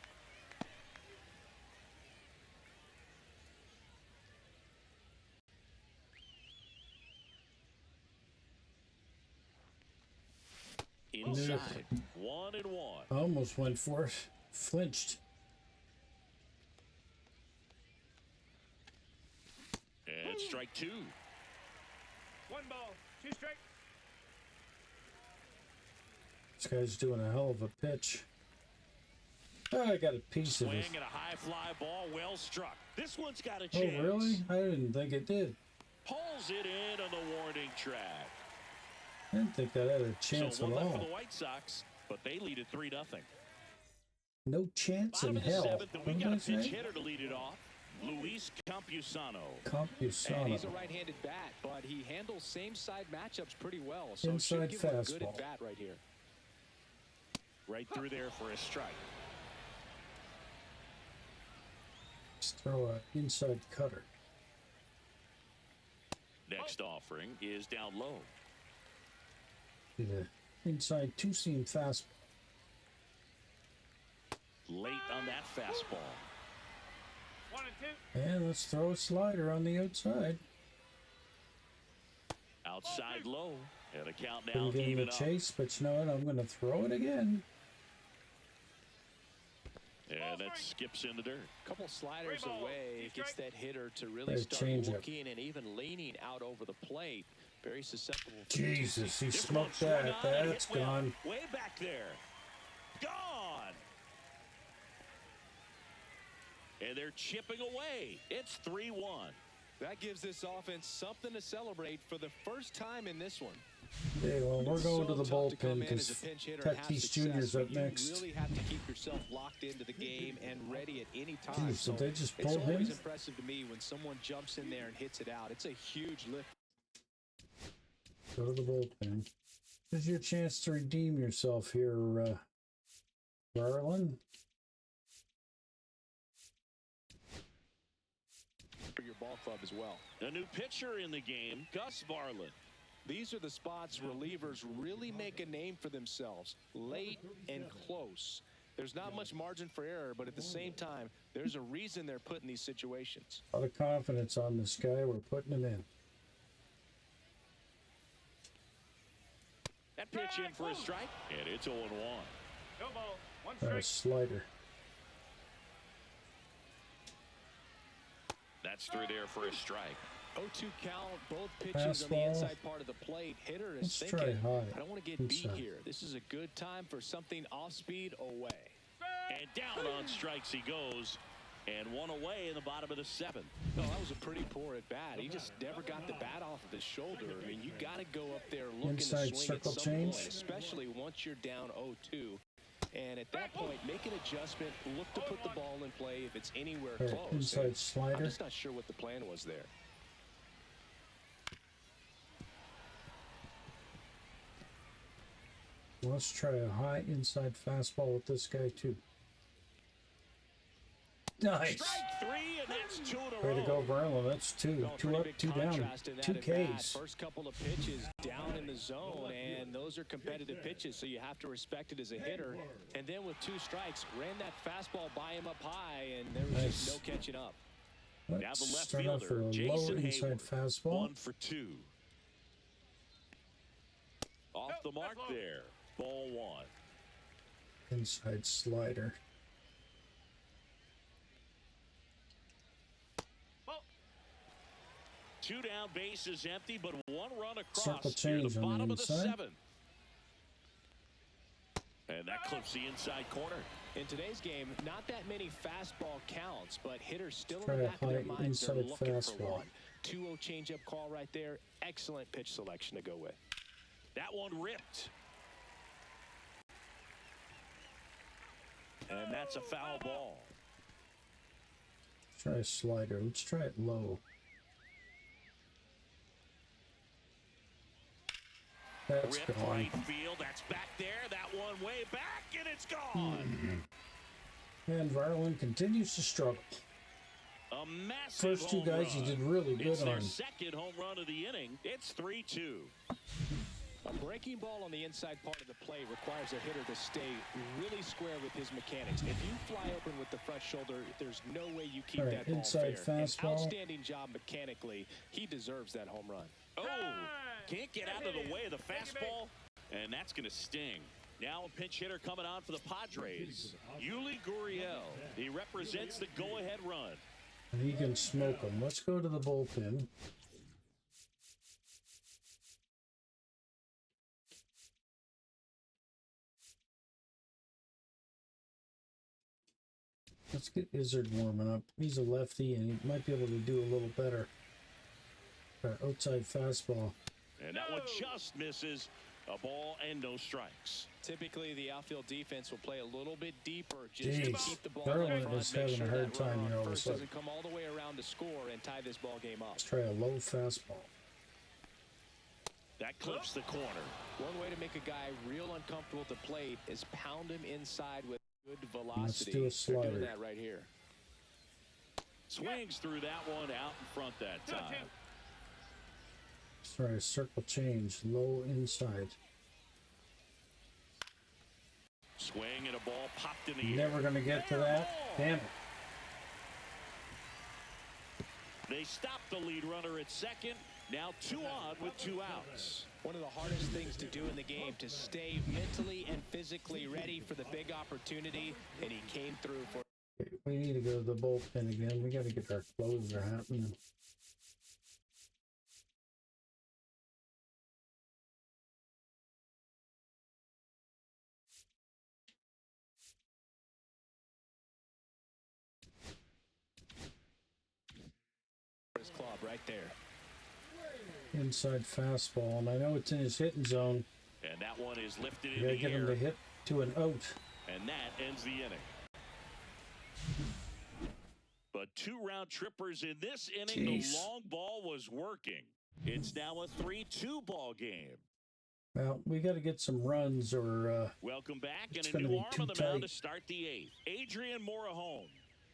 Inside, 1-1. Almost went for it. Flinched. And strike two. 1 ball, 2 strikes. This guy's doing a hell of a pitch. Oh, I got a piece of Swing it. and a high fly ball, well struck. This one's got a chance. Oh, really? I didn't think it did. Pulls it in on the warning track. I didn't think that had a chance So at one left for all. the White Sox, but they lead it 3-0. No chance in Bottom of the hell. seventh, and we What got a did I pinch say? hitter to lead it off. Luis Campusano. And he's a Campusano. right-handed bat, but he handles same-side matchups pretty well. So it Inside should give him a good fastball. at bat right here. Right through there for a strike. Let's throw an inside cutter. Next offering is down low. Do the inside two-seam fastball. Late on that fastball. 1 and 2. And let's throw a slider on the outside. Outside low. And a count now Couldn't get him even a up. chase, but you know what? I'm going to throw it again. And that skips in the dirt. A couple sliders Three ball, away, two it gets strike. that hitter to really Better start change it. looking and even leaning out over the plate. Very susceptible. For Jesus, he This smoked one swung that. on and That's hit well. gone. Way back there. Gone. And they're chipping away. It's 3-1. That gives this offense something to celebrate for the first time in this one. Okay, well, we're going to the So tough to come bullpen in because as a pinch hitter and have Tatis success, Jr.'s up but you next. really have to keep yourself locked into the game and ready at any time. Geez, did they just it's pull him? always impressive to me when someone jumps in there and hits it out. It's a huge lift. Go to the bullpen. This is your chance to redeem yourself here, Garland. For your ball club as well. A new pitcher in the game, Gus Varland. These are the spots relievers really make a name for themselves, late and close. There's not much margin for error, but at the same time, there's a reason they're put in these situations. A lot of confidence on this guy. We're putting him in. That pitch in for a strike, and it's 0-1. No ball, 1 A strike. slider. That's through there for a strike. 0-2 count, both pitches on the Fastball. inside part of the plate. Hitter is Let's try thinking, high. I don't want to get beat Inside. here. This is a good time for something off-speed away. And down on strikes he goes. And one away in the bottom of the 7th. No, that was a pretty poor at bat. He just never got the bat off of his shoulder. I mean, you got to go up there looking Inside to swing at circle some change. point, especially once you're down 0-2. And at that point, make an adjustment, look to put the ball in play if it's anywhere All right, close. inside And slider. I'm just not sure what the plan was there. Let's try a high inside fastball with this guy too. Nice. Strike 3, and that's 2 in a Way to row. go, Verlin. That's two. Well, Two pretty up, big two down. contrast in that 2 at bat. Ks. First couple of pitches down in the zone, and those are competitive pitches, so you have to respect it as a hitter. And then with 2 strikes, ran that fastball by him up high, and there was just Nice. no catching up. Now the Let's left start off fielder, for a low Jason inside Hayward. fastball. 1 for 2. Off the mark there. Ball 1. Inside slider. Ball. 2 down, base is empty, but 1 run Circle across here, change the on the bottom of the inside. 7th. And that clips the inside corner. In today's game, not that many fastball counts, but hitters still in Try the a back of their high minds, they're inside looking for fastball. one. 2-0 changeup call right there. Excellent pitch selection to go with. That one ripped. And that's a foul ball. Try a slider. Let's try it low. That's Ripped gone. right field. That's back there. That one way back, and it's gone. And Varlin continues to struggle. A massive First two home guys run. he did really It's good their on. second home run of the inning. It's 3-2. A breaking ball on the inside part of the plate requires a hitter to stay really square with his mechanics. If you fly open with the front shoulder, there's no way you keep All right, that ball inside fair. An fastball. outstanding job mechanically. He deserves that home run. Oh, can't get out of the way of the fastball, and that's going to sting. Now a pinch hitter coming on for the Padres, Yuli Gurriel. He represents the go-ahead run. And he can smoke them. Let's go to the bullpen. Let's get Izzard warming up. He's a lefty, and he might be able to do a little better. Outside fastball. And that one just misses. A ball and no strikes. Typically, the outfield defense will play a little bit deeper just to Jeez, keep the ball Garland in front, is make having sure a hard that runner time on here all of a first sudden. doesn't come all the way around to score and tie this ball game up. Let's try a low fastball. That clips the corner. One way to make a guy real uncomfortable at the plate is pound him inside with good velocity. Let's do a They're slider. doing that right here. Swings through that one out in front that time. Let's try a circle change. Low inside. Swing and a ball popped in the air. Never going to get to that. Damn it. They stopped the lead runner at second. Now 2 on with 2 outs. One of the hardest things to do in the game, to stay mentally and physically ready for the big opportunity, and he came through for. We need to go to the bullpen again. We got to get our closer happening. his club right there. Inside fastball, and I know it's in his hitting zone. And that one is lifted You in gotta the get him air. to hit to an out. And that ends the inning. But 2 round trippers in this inning. Jeez. The long ball was working. It's now a 3-2 ball game. Well, we got to get some runs, or Welcome back, It's and a gonna new be arm too on the mound tight. to start the 8th. Adrian Morahone.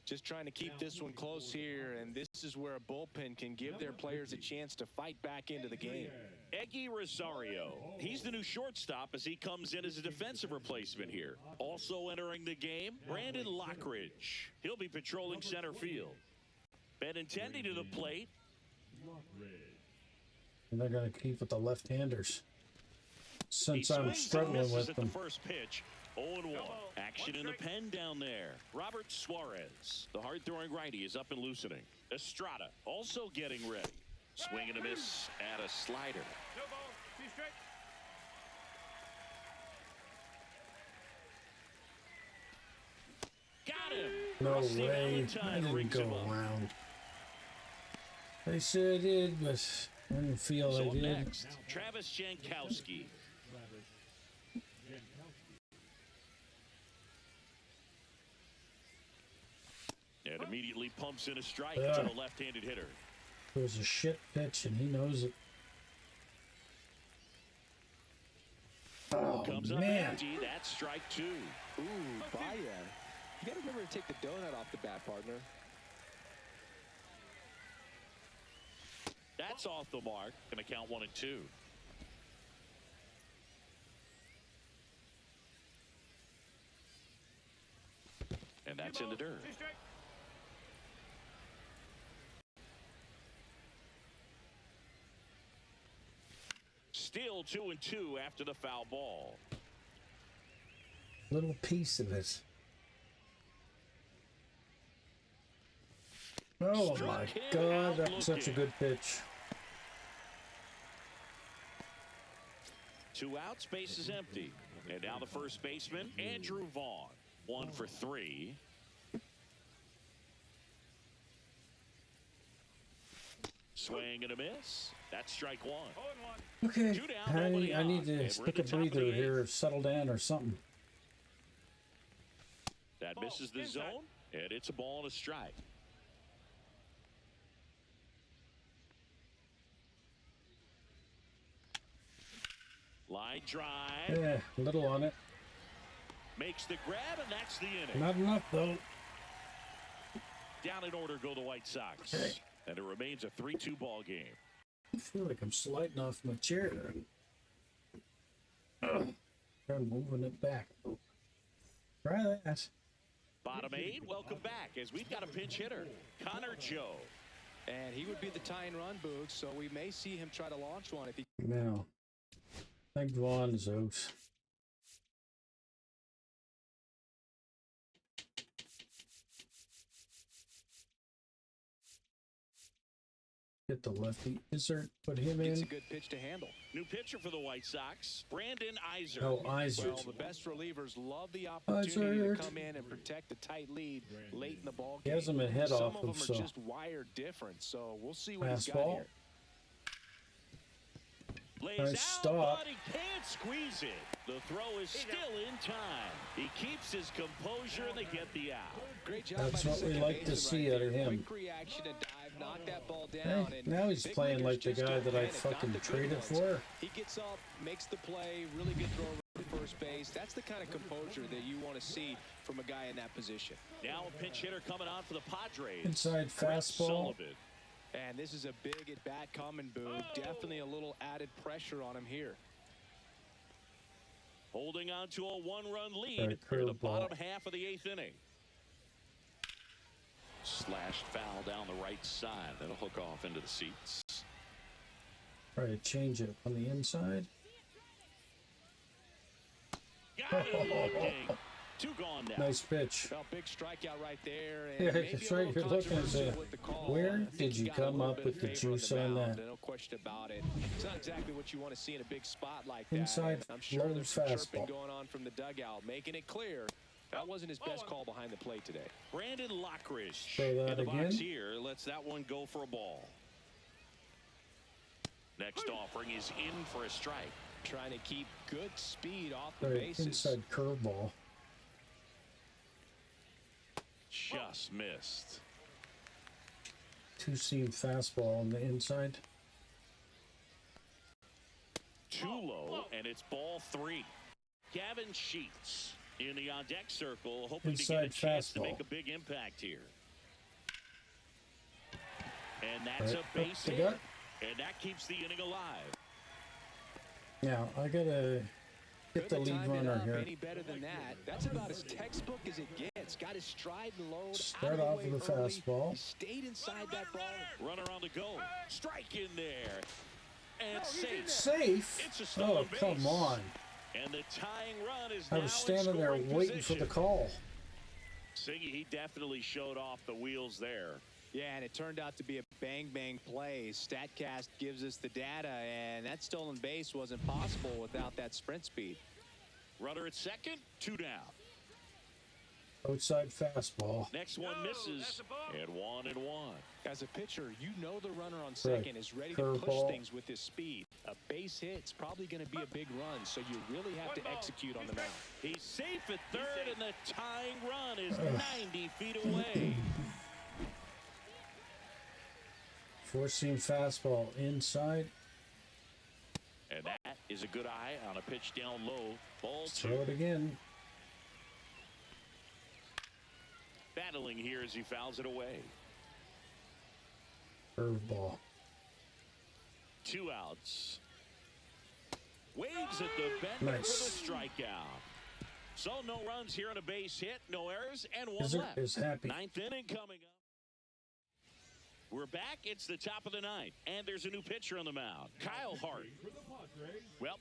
Just trying to keep this one close here, and this is where a bullpen can give their players a chance to fight back into the game. Eggy Rosario. He's the new shortstop as he comes in as a defensive replacement here. Also entering the game, Brandon Lockridge. He'll be patrolling center field. Benintendi to the plate. and they're going to keep with the left-handers. He Since I'm swings and struggling misses with at them. the first pitch. 0-1. Action in the pen down there. Robert Suarez, the hard-throwing righty, is up and loosening. Estrada also getting ready. Swing and a miss at a slider. No ball, 2 straight. Got him. No Rusty way. I Valentine didn't rings go him up. around. They said I did, but I didn't feel So I did. next, Travis Jankowski. And immediately pumps in a strike to the left-handed hitter. It was a shit pitch, and he knows it. Oh, Comes up man. empty. That's strike 2. Ooh, Baya. You got to remember to take the donut off the bat, partner. That's off the mark. Going to count 1 and 2. And that's in the dirt. 2 straight. Still 2 and 2 after the foul ball. Little piece of it. Oh Struck my him God, out that was such a looking. good pitch. 2 outs, base is empty. And now the first baseman, Andrew Vaughn. 1 for 3. Swing and a miss. That's strike 1. 0-1. Okay, 2 down, nobody I need on. to And we're take a at the top of the breather 8th. here, settle down or something. That misses the inside. zone, and it's a ball and a strike. Line drive. Yeah, a little on it. Makes the grab, and that's the inning. Not enough though. Down in order go the White Sox. Okay. And it remains a 3-2 ball game. I feel like I'm sliding off my chair. I'm moving it back. Try that. Bottom 8, welcome back as we've got a pinch hitter, Connor Joe. And he would be the tying run, Boog, so we may see him try to launch one if he... Now, I think Vaughn is out. Get the lefty insert, put him It's a in. good pitch to handle. New pitcher for the White Sox, Brandon Iser. Oh, Iser. Well, the best relievers love the opportunity Iser. to come in and protect a tight lead late in the ball He game. has him a head Some off of them him, are so just wired different, so we'll see what he's got fastball. here. Lays Nice out, stop. but he can't squeeze it. The throw is still in time. He keeps his composure and they get the out. Great job That's by the what we second like to baseman see right out of there. him. Quick reaction and dive, knock that ball Hey, down. And now he's big playing leaguers like the just guy don't that I panic, got fucking the good traded ones. for. He gets up, makes the play, really good throw to first base. That's the kind of composure that you want to see from a guy in that position. Now a pinch hitter coming on for the Padres. Inside Brett fastball. Sullivan. And this is a big at-bat coming, Boog. Definitely a little added pressure on him here. Holding on to a 1-run lead Right, for the curveball. bottom half of the 8th inning. Slashed foul down the right side. That'll hook off into the seats. Try to change it on the inside. Got it looking. 2 gone now. Nice pitch. Well, big strikeout right there. And Yeah, maybe that's a right. little You're looking at controversial that. with the call. Where I think did he you got a come little up bit with of the favor juice the on mound. that? No question about it. It's not exactly what you want to see in a big spot like that. Inside And I'm sure low there's some chirping fastball. going on from the dugout, making it clear that wasn't his best call behind the plate today. Brandon Lockridge Throw that in the again. box here. Lets that one go for a ball. Next offering is in for a strike. Trying to keep good speed off the Right, bases. inside curveball. Just missed. Two-seam fastball on the inside. Too low, and it's ball 3. Gavin Sheets in the on-deck circle, hoping to get a Inside chance to fastball. make a big impact here. And that's Right, a base up the hit, gut. and that keeps the inning alive. Now, I gotta get the Couldn't lead have timed it runner up here. any better than that. That's about as textbook as it gets. Got his stride and load. Start out of off the way with a early. fastball. He stayed inside that ball. Runner on the go. Strike in there. And safe. Safe? It's a Oh, stolen base. come on. And the tying run is I now was standing in there scoring waiting for position. the call. Siggy, he definitely showed off the wheels there. Yeah, and it turned out to be a bang-bang play. StatCast gives us the data, and that stolen base wasn't possible without that sprint speed. Runner at second, 2 down. Outside fastball. Next one misses, that's a ball. and 1-1. As a pitcher, you know the runner on second is ready to push Curveball. things with his speed. A base hit's probably going to be a big run, so you really have to execute on the mound. He's safe at third, and the tying run is 90 feet away. Four-seam fastball inside. And that is a good eye on a pitch down low. Ball 2. Throw it again. Battling here as he fouls it away. Curveball. 2 outs. Waves at the bender Nice. for the strikeout. So no runs here on a base hit, no errors, and 1 Iser left. is happy. 9th inning coming up. We're back. It's the top of the 9th, and there's a new pitcher on the mound, Kyle Hart. Well,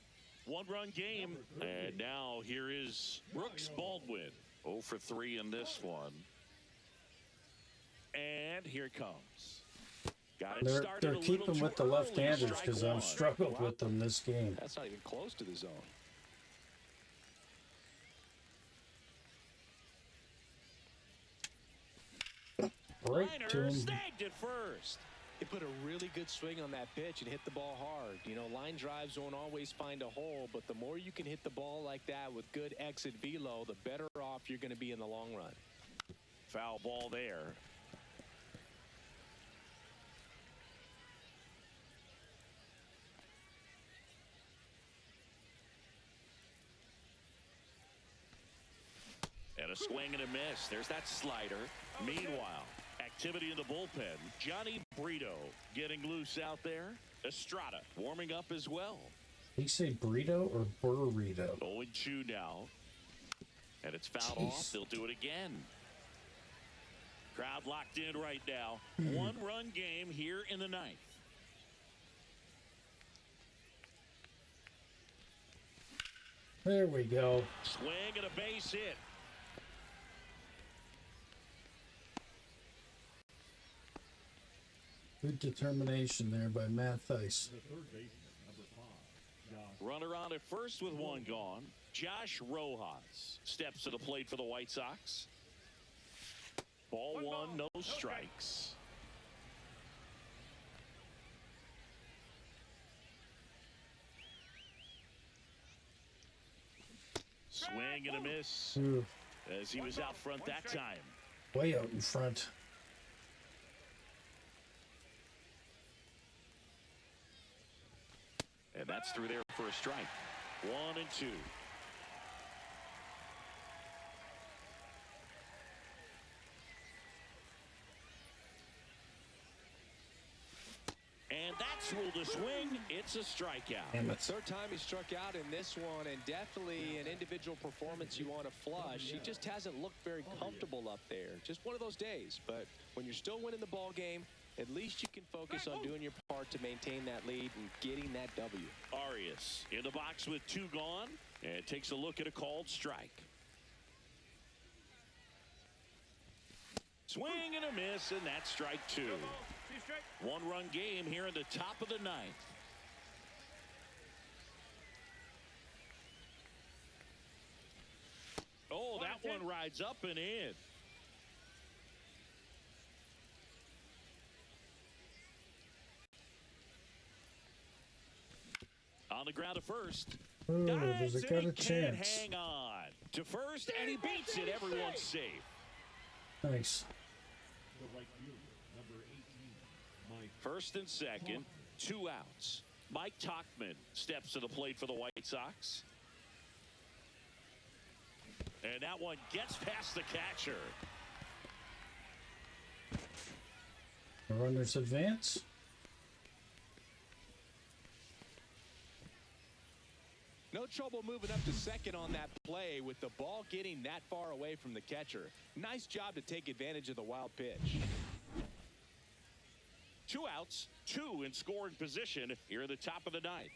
1-run game, and now here is Brooks Baldwin. 0 for 3 in this one. And here it comes. Got it They're started a little keeping too with the early, left-handers strike because 1. I've struggled with them this game. That's not even close to the zone. Right to Liner him. snagged at first. He put a really good swing on that pitch and hit the ball hard. You know, line drives won't always find a hole, but the more you can hit the ball like that with good exit velo, the better off you're going to be in the long run. Foul ball there. And a swing and a miss. There's that slider. Meanwhile, at activity in the bullpen. Johnny Brito getting loose out there. Estrada warming up as well. Did you say burrito or burrito? 0-2 now. And it's fouled off. They'll do it again. Crowd locked in right now. One-run game here in the ninth. There we go. Swing and a base hit. Good determination there by Matt Theis. The third baseman, number 5, Josh. Runner on at first with one gone. Josh Rojas steps to the plate for the White Sox. Ball one, no strikes. Swing and a miss Ooh, as he was out front that time. way out in front. And that's through there for a strike. 1-2. And that's ruled a swing. It's a strikeout. Damn it. Third time he struck out in this one, and definitely an individual performance you want to flush. He just hasn't looked very comfortable up there. Just one of those days. But when you're still winning the ball game, at least you can focus on doing your part to maintain that lead and getting that W. Arias in the box with two gone and takes a look at a called strike. Swing and a miss, and that's strike two. 2 strike. One-run game here in the top of the ninth. Oh, that one rides up and in. On the ground to first. Ooh, Dives does it and got he a can't chance? hang on to first, and he beats it. Everyone's safe. Nice. The right fielder, number 18, Mike. First and second, 2 outs. Mike Tauchman steps to the plate for the White Sox. And that one gets past the catcher. The runners advance. No trouble moving up to second on that play with the ball getting that far away from the catcher. Nice job to take advantage of the wild pitch. 2 outs, 2 in scoring position here at the top of the ninth.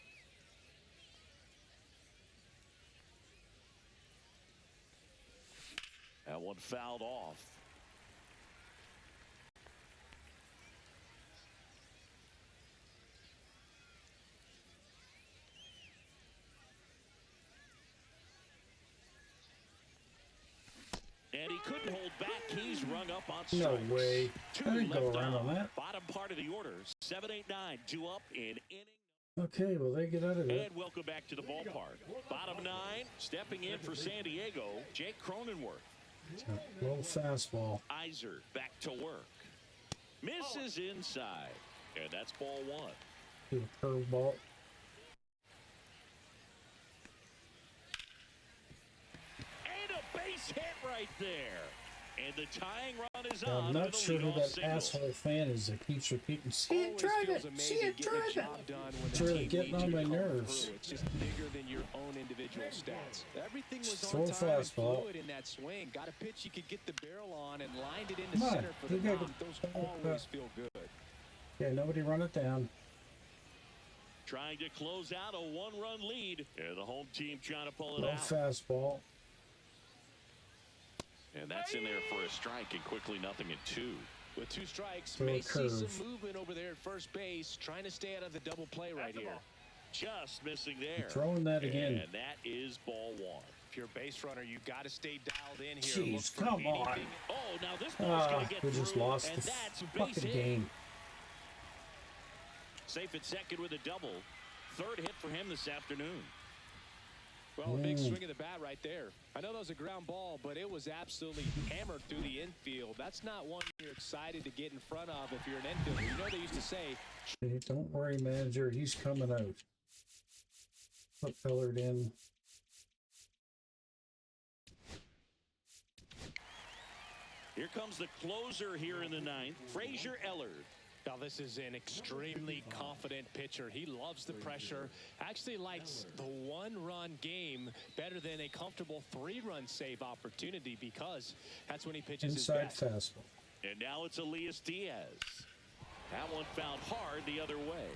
That one fouled off. And he couldn't hold back. He's rung up on strikes. No way. 2 I didn't go left around on that. Bottom part of the order. 7, 8, 9. 2 up in inning. Okay, well, they get out of there. And welcome back to the ballpark. Bottom 9, stepping in for San Diego, Jake Cronenworth. Low fastball. Iser back to work. Misses inside. And that's ball 1. Do a curveball. And a base hit right there. And the tying run is Now, on. I'm not with a sure who leadoff that single. asshole fan is that keeps repeating, see it, Always drive feels it, see amazing it, getting the drive it. job done when It's the really team getting needs on you my to come nerves. through. It's just bigger than your own individual stats. Everything was Throw on a time and fastball. fluid in that swing. Got a pitch you could get the barrel on and lined it into Come on, center for the you gotta knock. go- Those always feel good. Okay, nobody run it down. Trying to close out a 1-run lead. And the home team trying to pull it Low out. fastball. And that's in there for a strike, and quickly 0-2. With 2 strikes, Throw a may see some curve. movement over there at first base, trying to stay out of the double play right here. Just missing there. Throwing that again. And that is ball 1. If you're a base runner, you got to stay dialed in here. Jeez, Look for come on. anything. Oh, now this ball's going to get We through. just lost and the that's a base fucking hit. game. Safe at second with a double. 3rd hit for him this afternoon. Well, a big swing of the bat right there. I know that was a ground ball, but it was absolutely hammered through the infield. That's not one you're excited to get in front of if you're an infielder. You know they used to say, Hey, don't worry, manager. He's coming out. Propellered in. Here comes the closer here in the ninth, Frazier Ellard. Now, this is an extremely confident pitcher. He loves the pressure. Actually likes the one-run game better than a comfortable three-run save opportunity because that's when he pitches Inside his best. fastball. And now it's Elias Diaz. That one found hard the other way.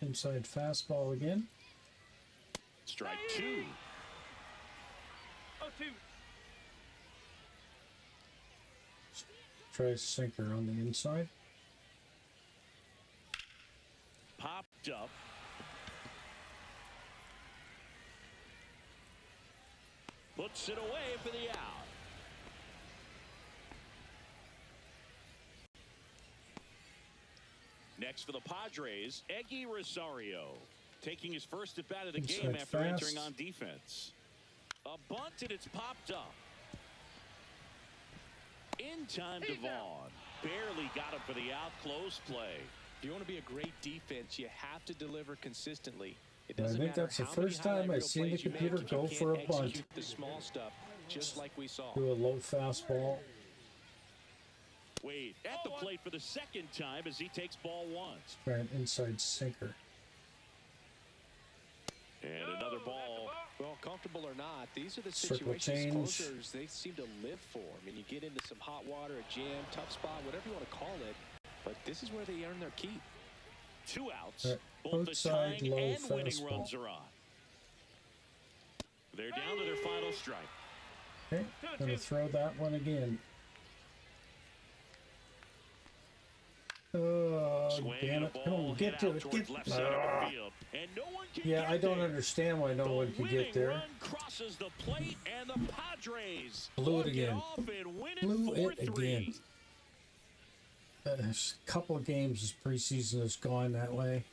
Inside fastball again. Strike two. Oh, 2. Try sinker on the inside. Popped up. Puts it away for the out. Next for the Padres, Eggy Rosario. Taking his first at bat of the game Inside after fast. entering on defense. A bunt and it's popped up. In time to Vaughn. Barely got him for the out. Close play. If you want to be a great defense, you have to deliver consistently. It I doesn't think matter that's the how many first time highlight I've reel seen the plays you make computer if you go can't for a bunt. execute the small stuff, just like we saw. Do a low fastball. Wade at the plate for the second time as he takes ball one. Try an inside sinker. And another ball. Well, comfortable or not, these are the Circle situations change. closers they seem to live for. I mean, you get into some hot water, a jam, tough spot, whatever you want to call it, but this is where they earn their keep. Two outs. Right. Both the Outside tying low and winning fastball. runs are on. They're down to their final strike. Okay, gonna throw that one again. Oh, Swing damn and a it. Come ball on, hit get to out it. towards Get left center of the field. And no one can Yeah, get I don't there. understand why no The one can get winning there. run crosses the plate, and the Padres Blew it walk again. off and win Blew it 4-3. again. A couple of games this preseason has gone that way.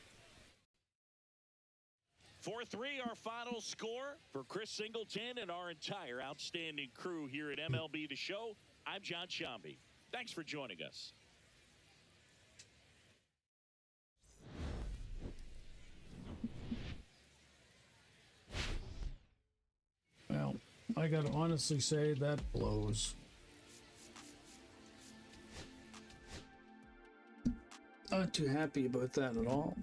4-3 our final score. For Chris Singleton and our entire outstanding crew here at MLB The Show, I'm John Shambi. Thanks for joining us. Well, I gotta honestly say that blows. Not too happy about that at all.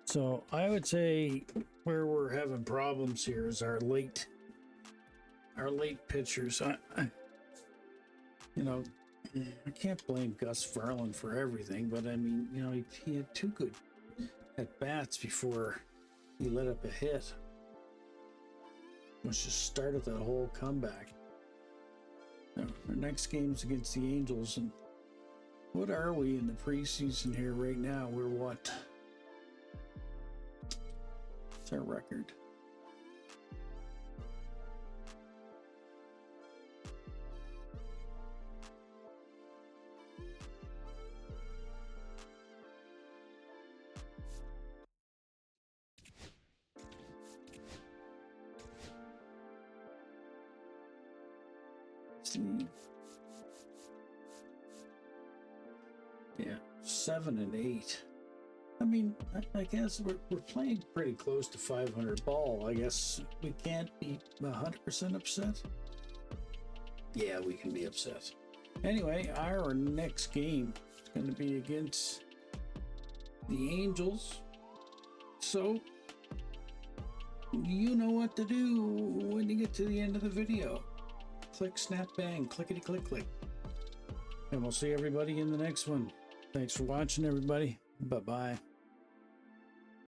So I would say where we're having problems here is our late pitchers. I can't blame Gus Verlin for everything, but I mean, he had two good at bats before he let up a hit, which just started that whole comeback. Now, our next game's against the Angels, and what are we in the preseason here right now? We're what? What's our record? Yeah, 7 and 8. I mean, I guess we're playing pretty close to 500 ball. I guess we can't be 100% upset. Yeah, we can be upset. Anyway, our next game is going to be against the Angels. So, you know what to do when you get to the end of the video. Click, snap, bang, clickety, click, click. And we'll see everybody in the next one. Thanks for watching, everybody. Bye-bye.